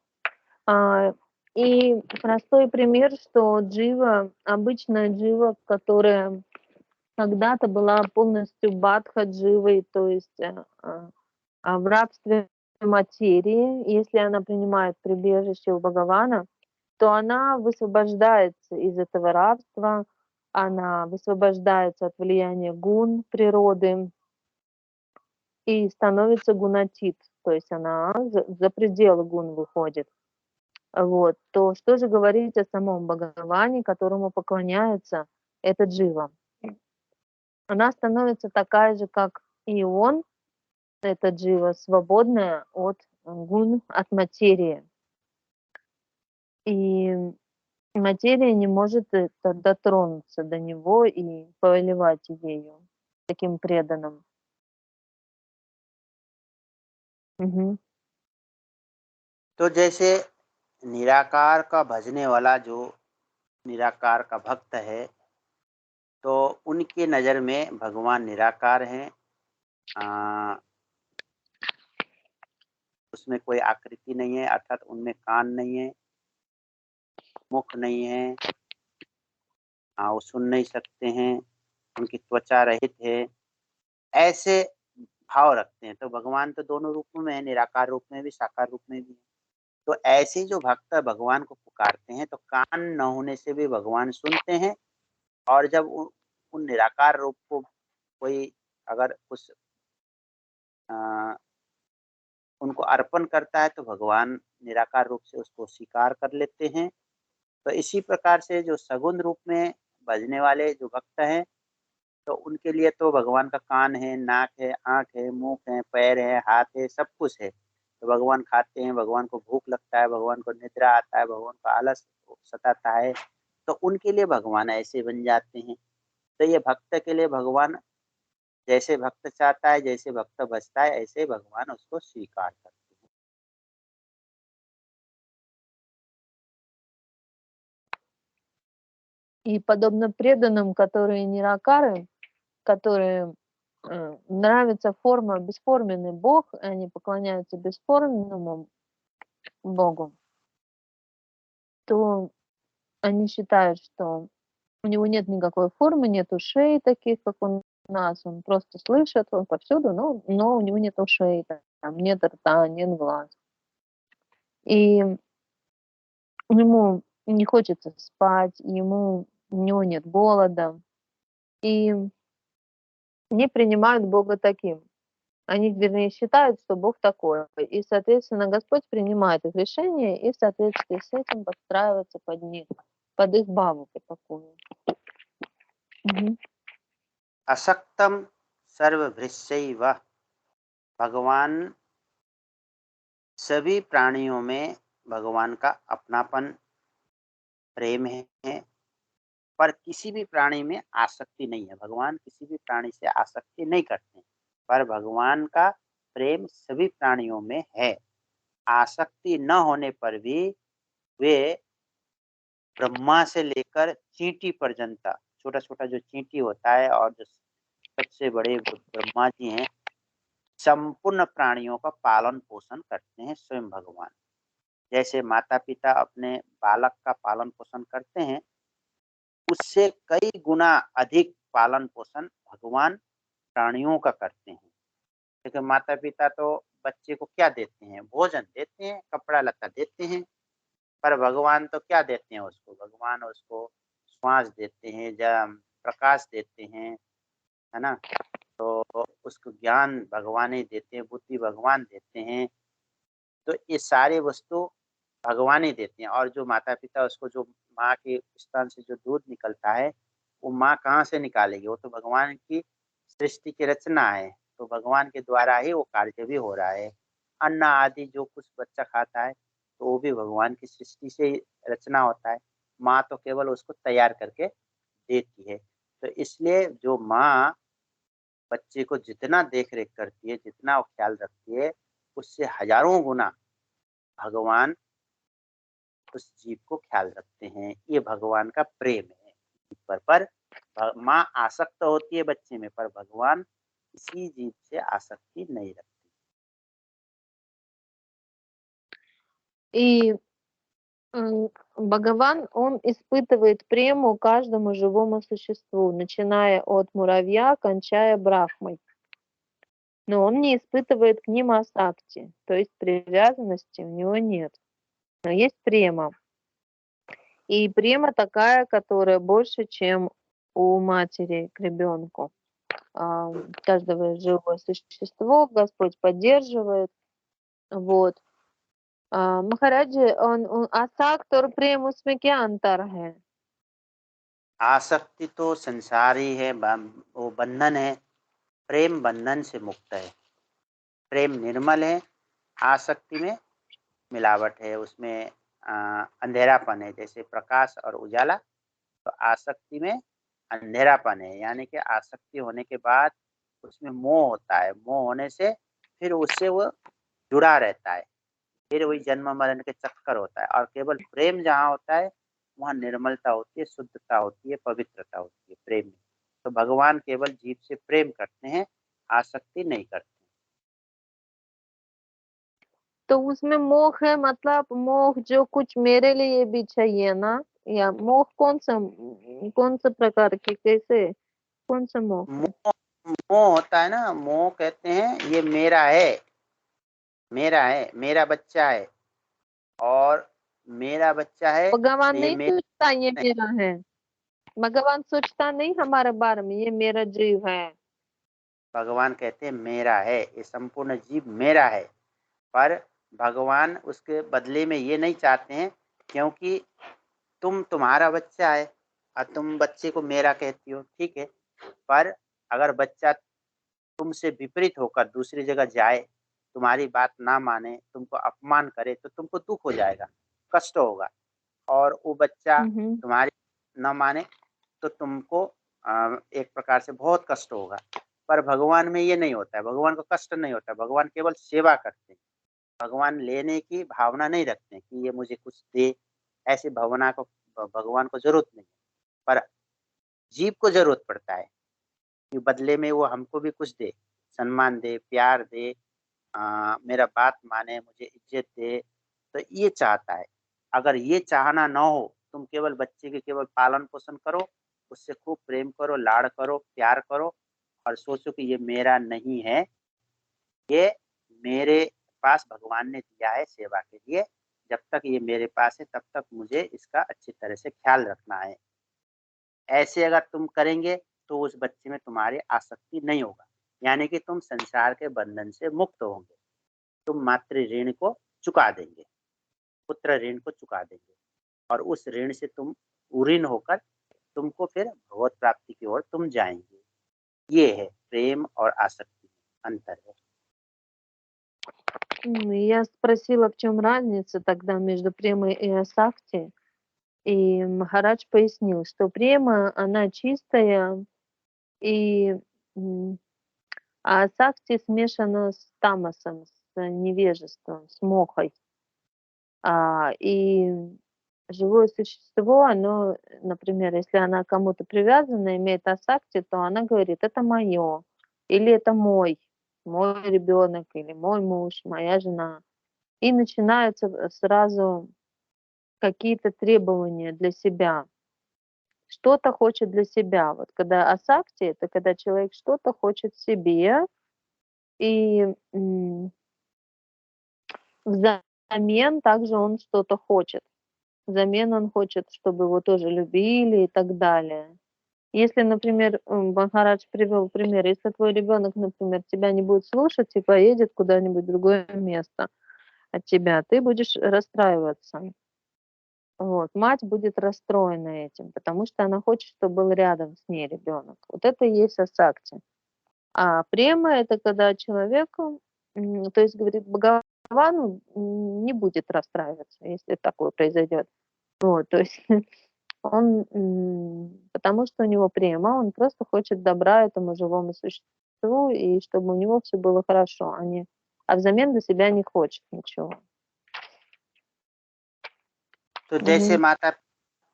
И простой пример, что джива, обычная джива, которая когда-то была полностью бадха-дживой, то есть в рабстве материи, если она принимает прибежище у Бхагавана, то она высвобождается из этого рабства, она высвобождается от влияния гун природы и становится гунатит, то есть она за пределы гун выходит. Вот, то что же говорить о самом Бхагаване, которому поклоняется эта джива? Она становится такая же, как и он, эта джива, свободная от гун, от материи. И материя не может дотронуться до него и повелевать ею, таким преданным. Мгм. तो जैसे निराकार का भजने वाला जो निराकार का भक्त है, तो उनकी नज़र में भगवान निराकार हैं। उसमें कोई आकृति नहीं है, अर्थात उनमें कान नहीं है, मुख नहीं है, वो सुन नहीं सकते हैं, उनकी त्वचा रहित है, ऐसे भाव रखते हैं। तो भगवान तो दोनों रूपों में है, निराकार रूप में भी, साकार रूप में भी। तो ऐसे जो भक्त भगवान को पुकारते हैं, तो कान न होने से भी भगवान सुनते हैं। और जब उन निराकार रूप को कोई अगर उस उनको अर्पण करता है, तो भगवान निराकार रूप से उसको स्वीकार कर लेते हैं। तो इसी प्रकार से जो सगुण रूप में भजने वाले जो भक्त हैं, तो उनके लिए तो भगवान का कान है, नाक है, आँख है, मुँह है, पैर है, हाथ है, सब कुछ है। तो भगवान खाते हैं, भगवान को भूख लगता है, भगवान को निद्रा आता है, भगवान को आलस सताता है, तो उनके लिए भगवान ऐसे बन जाते हैं। तो ये भक्त के लिए भगवान जैसे भक्त चाहता है, जैसे भक्त भजता है, ऐसे भगवान उसको स्वीकार करते हैं। И подобно преданным, которые ниракары, которые нравится форма, бесформенный Бог, они поклоняются бесформенному Богу, то они считают, что у него нет никакой формы, нет ушей таких, как у нас, он просто слышит, он повсюду, но у него нет ушей, там, нет рта, нет глаз. И ему не хочется спать, у него нет голода, и не принимают Бога таким. Они, вернее, считают, что Бог такой. И, соответственно, Господь принимает их решения и в соответствии с этим подстраивается под них, под их баву такую. Мгм. असक्तम सर्वभृश्चैव, भगवान सभी प्राणियों में भगवान का अपनापन, प्रेम है, पर किसी भी प्राणी में आसक्ति नहीं है। भगवान किसी भी प्राणी से आसक्ति नहीं करते हैं, पर भगवान का प्रेम सभी प्राणियों में है। आसक्ति न होने पर भी वे ब्रह्मा से लेकर चींटी पर्यंत, छोटा-छोटा जो चींटी होता है और जो सबसे बड़े ब्रह्मा जी हैं, संपूर्ण प्राणियों का पालन-पोषण करते हैं स्वयं भगवान। जैसे माता-पिता अपने बालक का पालन-पोषण करते हैं, उससे कई गुना अधिक पालन-पोषण भगवान प्राणियों का करते हैं। देखिए माता-पिता तो बच्चे को क्या देते हैं? भोजन देते हैं, कपड़ा-लत्ता देते हैं, पर भगवान तो क्या देते हैं उसको? भगवान उसको श्वास देते हैं, प्रकाश देते हैं, है ना? तो उसको ज्ञान भगवान ही देते हैं, बुद्धि भगवान देते हैं। तो ये सारे वस्तु भगवान ही देते हैं और जो माता-पिता उसको जो माँ के स्तन से जो दूध निकलता है, वो माँ कहाँ से निकालेगी? वो तो भगवान की सृष्टि की रचना है, तो भगवान के द्वारा ही वो कार्य भी हो रहा है। अन्न आदि जो कुछ बच्चा खाता है, तो वो भी भगवान की सृष्टि से ही रचना होता है। माँ तो केवल उसको तैयार करके देती है। तो इसलिए जो माँ बच्चे को जितना देख-रेख करती है, जितना वो ख्याल रखती है, उससे हज़ारों गुना भगवान उस जीव को ख्याल रखते हैं। ये भगवान का प्रेम है जीव पर माँ आसक्त होती है बच्चे में, पर भगवान किसी जीव से आसक्ति नहीं रखते। И Бхагаван, он испытывает прему каждому живому существу, начиная от муравья, кончая брахмой. Но он не испытывает к ним асакти, то есть привязанности у него нет. Но есть према. И према такая, которая больше, чем у матери к ребенку. Каждое живое существо Господь поддерживает. Вот. Махараджи, он आसक्त और प्रेम उसमें क्या अंतर है? आसक्ति तो संसार ही है, वो बंधन है, प्रेम बंधन से मुक्त है। प्रेम निर्मल है, आसक्ति में मिलावट है, उसमें अंधेरापन है। जैसे प्रकाश और उजाला, तो आसक्ति में अंधेरापन है, यानी कि आसक्ति होने के बाद उसमें मोह होता है, मोह होने से फिर उससे वो जुड़ा रहता है, फिर वही जन्म-मरण के चक्कर होता है और केवल प्रेम जहाँ होता है, वहाँ निर्मलता होती है, शुद्धता होती है, पवित्रता होती है प्रेम में। तो भगवान केवल जीव से प्रेम करते हैं, आसक्ति नहीं करते। तो उसमें मोह है, मतलब मोह जो कुछ मेरे लिए भी चाहिए ना, या मोह कौन सा प्रकार के, कैसे, कौन सा मोह है? मोह मोह होता है ना, मोह कहते हैं ये मेरा है, मेरा है, मेरा बच्चा है और मेरा बच्चा है, भगवान तो ये नहीं मेरा सोचता ये नहीं। मेरा है, भगवान सोचता नहीं हमारे बारे में ये मेरा जीव है। भगवान कहते हैं मेरा है, ये संपूर्ण जीव मेरा है, पर भगवान उसके बदले में ये नहीं चाहते हैं, क्योंकि तुम्हारा बच्चा है और तुम बच्चे को मेरा कहती हो, ठीक है, पर अगर बच्चा तुमसे विपरीत होकर दूसरी जगह जाए, तुम्हारी बात ना माने, तुमको अपमान करे, तो तुमको दुःख हो जाएगा, कष्ट होगा और वो बच्चा हम्म। तुम्हारी ना माने तो तुमको एक प्रकार से बहुत कष्ट होगा। पर भगवान में ये नहीं होता है, भगवान को कष्ट नहीं होता है, भगवान केवल सेवा करते हैं। भगवान लेने की भावना नहीं रखते हैं कि ये मुझे कुछ दे, ऐसी भावना को भगवान को ज़रूरत नहीं है। पर जीव को ज़रूरत पड़ता है कि बदले में वो हमको भी कुछ दे, सम्मान दे, प्यार दे, मेरा बात माने, मुझे इज़्ज़त दे, तो ये चाहता है। अगर ये चाहना ना हो, तुम केवल बच्चे के केवल पालन-पोषण करो, उससे खूब प्रेम करो, लाड़ करो, प्यार करो और सोचो कि ये मेरा नहीं है, ये मेरे पास भगवान ने दिया है सेवा के लिए, जब तक ये मेरे पास है तब तक मुझे इसका अच्छी तरह से ख़्याल रखना है। ऐसे अगर तुम करेंगे, तो उस बच्चे में तुम्हारी आसक्ति नहीं होगा, यानी कि तुम संसार के बंधन से मुक्त होंगे। तुम मातृ ऋण को चुका देंगे, पुत्र ऋण को चुका देंगे और उस ऋण से तुम उऋण होकर तुमको फिर भगवत प्राप्ति की ओर तुम जाएँगे। ये है प्रेम और आसक्ति में अंतर है। Я спросила, в чем разница тогда между премой и асакти. И Махарадж пояснил, что према, она чистая, и а сакти смешана с тамасом, с невежеством, с мохой. И живое существо, оно, например, если она к кому-то привязана, имеет асакти, то она говорит: это мое, или это мой ребенок, или мой муж, моя жена. И начинаются сразу какие-то требования для себя. Что-то хочет для себя. Вот когда асакти, это когда человек что-то хочет себе, и взамен также он что-то хочет. Взамен он хочет, чтобы его тоже любили и так далее. Если, например, Махарадж привел пример, если твой ребенок, например, тебя не будет слушать и поедет куда-нибудь в другое место от тебя, ты будешь расстраиваться. Вот. Мать будет расстроена этим, потому что она хочет, чтобы был рядом с ней ребенок. Вот это и есть асакти. А према — это когда человек, то есть, говорит, Бхагавану не будет расстраиваться, если такое произойдет. Вот, то есть он, потому что у него према, он просто хочет добра этому живому существу, и чтобы у него все было хорошо, а взамен для себя не хочет ничего. तो जैसे माता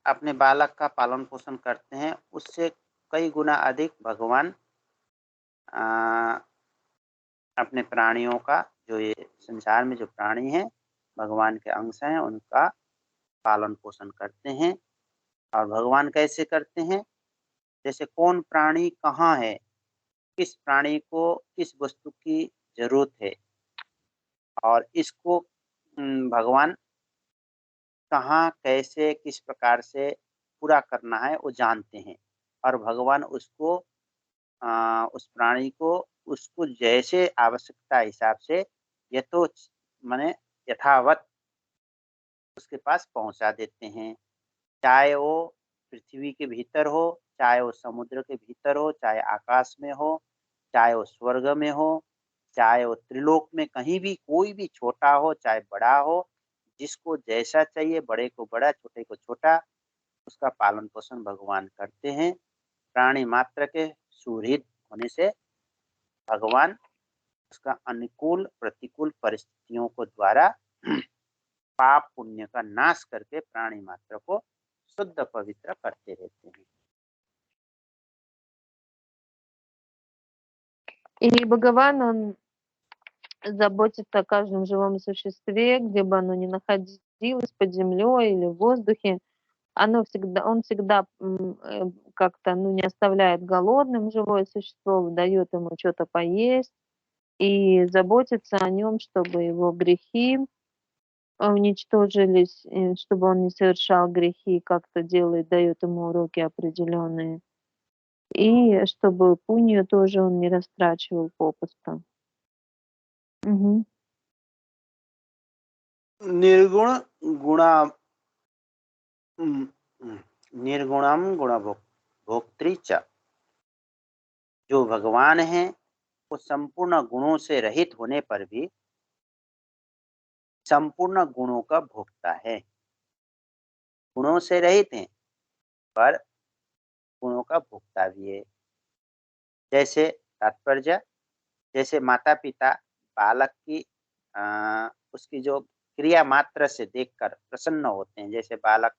अपने बालक का पालन पोषण करते हैं, उससे कई गुना अधिक भगवान अपने प्राणियों का, जो ये संसार में जो प्राणी हैं, भगवान के अंश हैं, उनका पालन पोषण करते हैं। और भगवान कैसे करते हैं? जैसे कौन प्राणी कहाँ है, किस प्राणी को किस वस्तु की जरूरत है, और इसको भगवान कहाँ, कैसे, किस प्रकार से पूरा करना है वो जानते हैं। और भगवान उसको उस प्राणी को उसको जैसे आवश्यकता हिसाब से माने यथावत उसके पास पहुंचा देते हैं। चाहे वो पृथ्वी के भीतर हो, चाहे वो समुद्र के भीतर हो, चाहे आकाश में हो, चाहे वो स्वर्ग में हो, चाहे वो त्रिलोक में कहीं भी, कोई भी छोटा हो चाहे बड़ा हो, जिसको जैसा चाहिए, बड़े को बड़ा, छोटे को छोटा, उसका पालन पोषण भगवान करते हैं। प्राणी मात्र के सुहृद होने से भगवान उसका अनुकूल प्रतिकूल परिस्थितियों को द्वारा पाप पुण्य का नाश करके प्राणी मात्र को शुद्ध पवित्र करते रहते हैं। И Бхагаван, он заботится о каждом живом существе, где бы оно ни находилось, под землей или в воздухе. Он всегда как-то не оставляет голодным живое существо, дает ему что-то поесть и заботится о нем, чтобы его грехи уничтожились, чтобы он не совершал грехи, как-то дает ему уроки определенные. И чтобы пунью тоже он не растрачивал попусту. Мгм. निर्गुण गुणा निर्गुणम गुण भोक्त्री च, जो भगवान है वो संपूर्ण गुणों से रहित होने पर भी संपूर्ण गुणों का भोक्ता है। गुणों से रहित हैं पर गुणों का भोक्ता भी है। जैसे तात्पर्य, जैसे माता पिता बालक की उसकी जो क्रिया मात्र से देखकर प्रसन्न होते हैं। जैसे बालक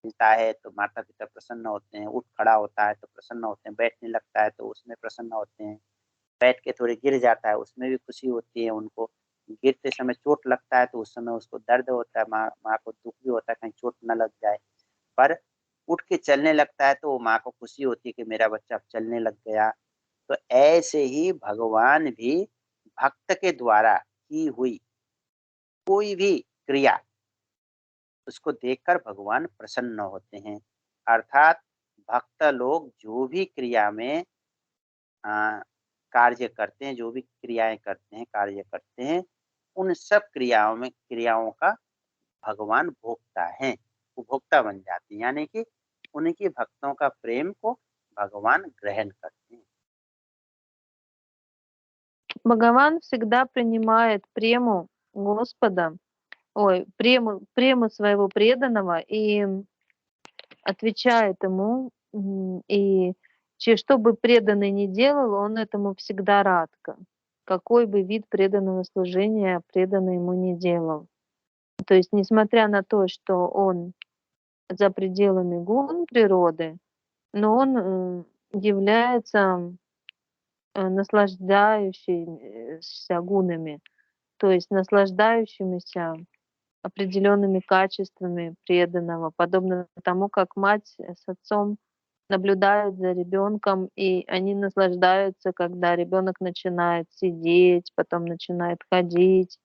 हिलता है तो माता पिता प्रसन्न होते हैं, उठ खड़ा होता है तो प्रसन्न होते हैं, बैठने लगता है तो उसमें प्रसन्न होते हैं, बैठ के थोड़ी गिर जाता है उसमें भी खुशी होती है उनको, गिरते समय चोट लगता है तो उस समय उसको दर्द होता है, माँ को दुख भी होता है कहीं चोट न लग जाए। पर उठ के चलने लगता है तो वो माँ को खुशी होती है कि मेरा बच्चा अब चलने लग गया। तो ऐसे ही भगवान भी भक्त के द्वारा की हुई कोई भी क्रिया उसको देखकर भगवान प्रसन्न होते हैं। अर्थात भक्त लोग जो भी क्रिया में कार्य करते हैं, जो भी क्रियाएं करते हैं, कार्य करते हैं, उन सब क्रियाओं का भगवान भोक्ता है, वो भोक्ता बन जाते हैं, यानी कि उनके भक्तों का प्रेम को भगवान ग्रहण करते हैं। Бхагаван всегда принимает прему Господа, прему своего преданного и отвечает ему, и что бы преданный ни делал, он этому всегда рад. Какой бы вид преданного служения преданный ему не делал. То есть, несмотря на то, что он за пределами гун природы, но он является наслаждающимся гунами, то есть наслаждающимися определенными качествами преданного, подобно тому, как мать с отцом наблюдают за ребенком, и они наслаждаются, когда ребенок начинает сидеть, потом начинает ходить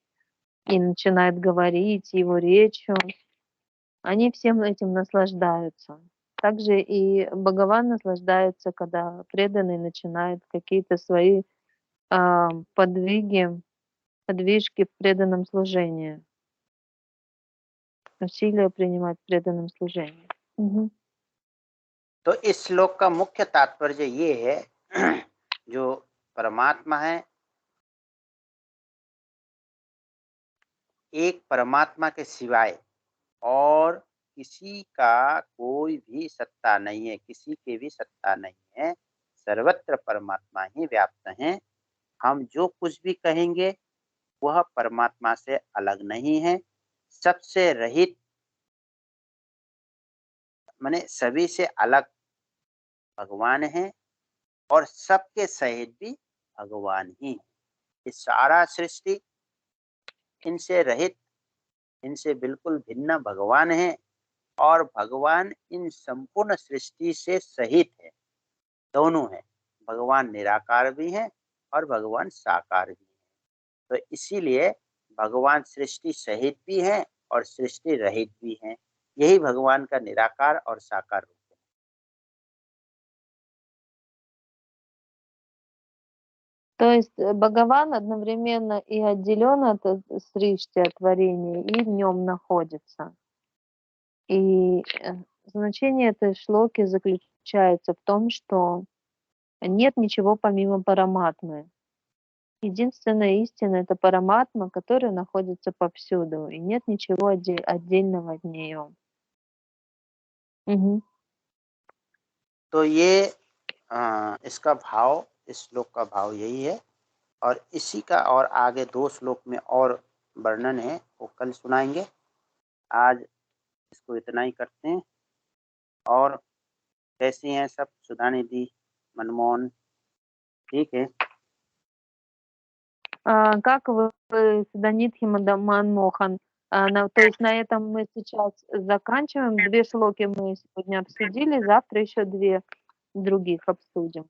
и начинает говорить его речью. Они всем этим наслаждаются. Также и Бхагаван наслаждается, когда преданный начинает какие-то свои подвижки в преданном служении, усилия принимать в преданном служении. Угу. तो इस श्लोक का मुख्य तात्पर्य ये है, जो परमात्मा है, एक परमात्मा के सिवाय और किसी का कोई भी सत्ता नहीं है, किसी की भी सत्ता नहीं है, सर्वत्र परमात्मा ही व्याप्त है। हम जो कुछ भी कहेंगे वह परमात्मा से अलग नहीं है, सबसे रहित, माने सभी से अलग भगवान है और सबके सहित भी भगवान ही है। इस सारा सृष्टि इनसे रहित, इनसे बिल्कुल भिन्न भगवान है और भगवान इन संपूर्ण सृष्टि से सहित है, दोनों है। भगवान निराकार भी है और भगवान साकार भी है। तो इसीलिए भगवान सृष्टि सहित भी है और सृष्टि रहित भी है। यही भगवान का निराकार और साकार रूप है। То есть Бхагаван одновременно и отделен от сришти, от творения, и в нем находится. И значение этой шлоки заключается в том, что нет ничего помимо Параматмы. Единственная истина — это Параматма, которая находится повсюду, и нет ничего отдельного от нее. Угу. तो ये इसका भाव, इस श्लोक का भाव यही है और इसी का और आगे 2 श्लोक में और वर्णन है, वो कल सुनाएंगे। आज इसको इतना ही करते हैं। और कैसी हैं सब? सुधा निधि, मनमोहन, ठीक है? Как вы, Суданитхи Манмохан? То есть на этом мы сейчас заканчиваем. 2 шлоки мы сегодня обсудили, завтра еще 2 других обсудим.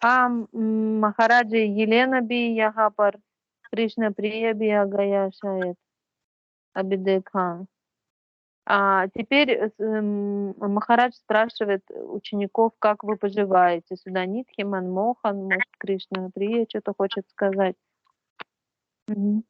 Махараджи Елена би यहाँ पर Кришна Прия भी आ गया शायद, अभी देखा. Теперь Махарадж спрашивает учеников, как вы поживаете. Суданитхи, Манмохан, может, Кришна Прия что-то хочет сказать. Угу.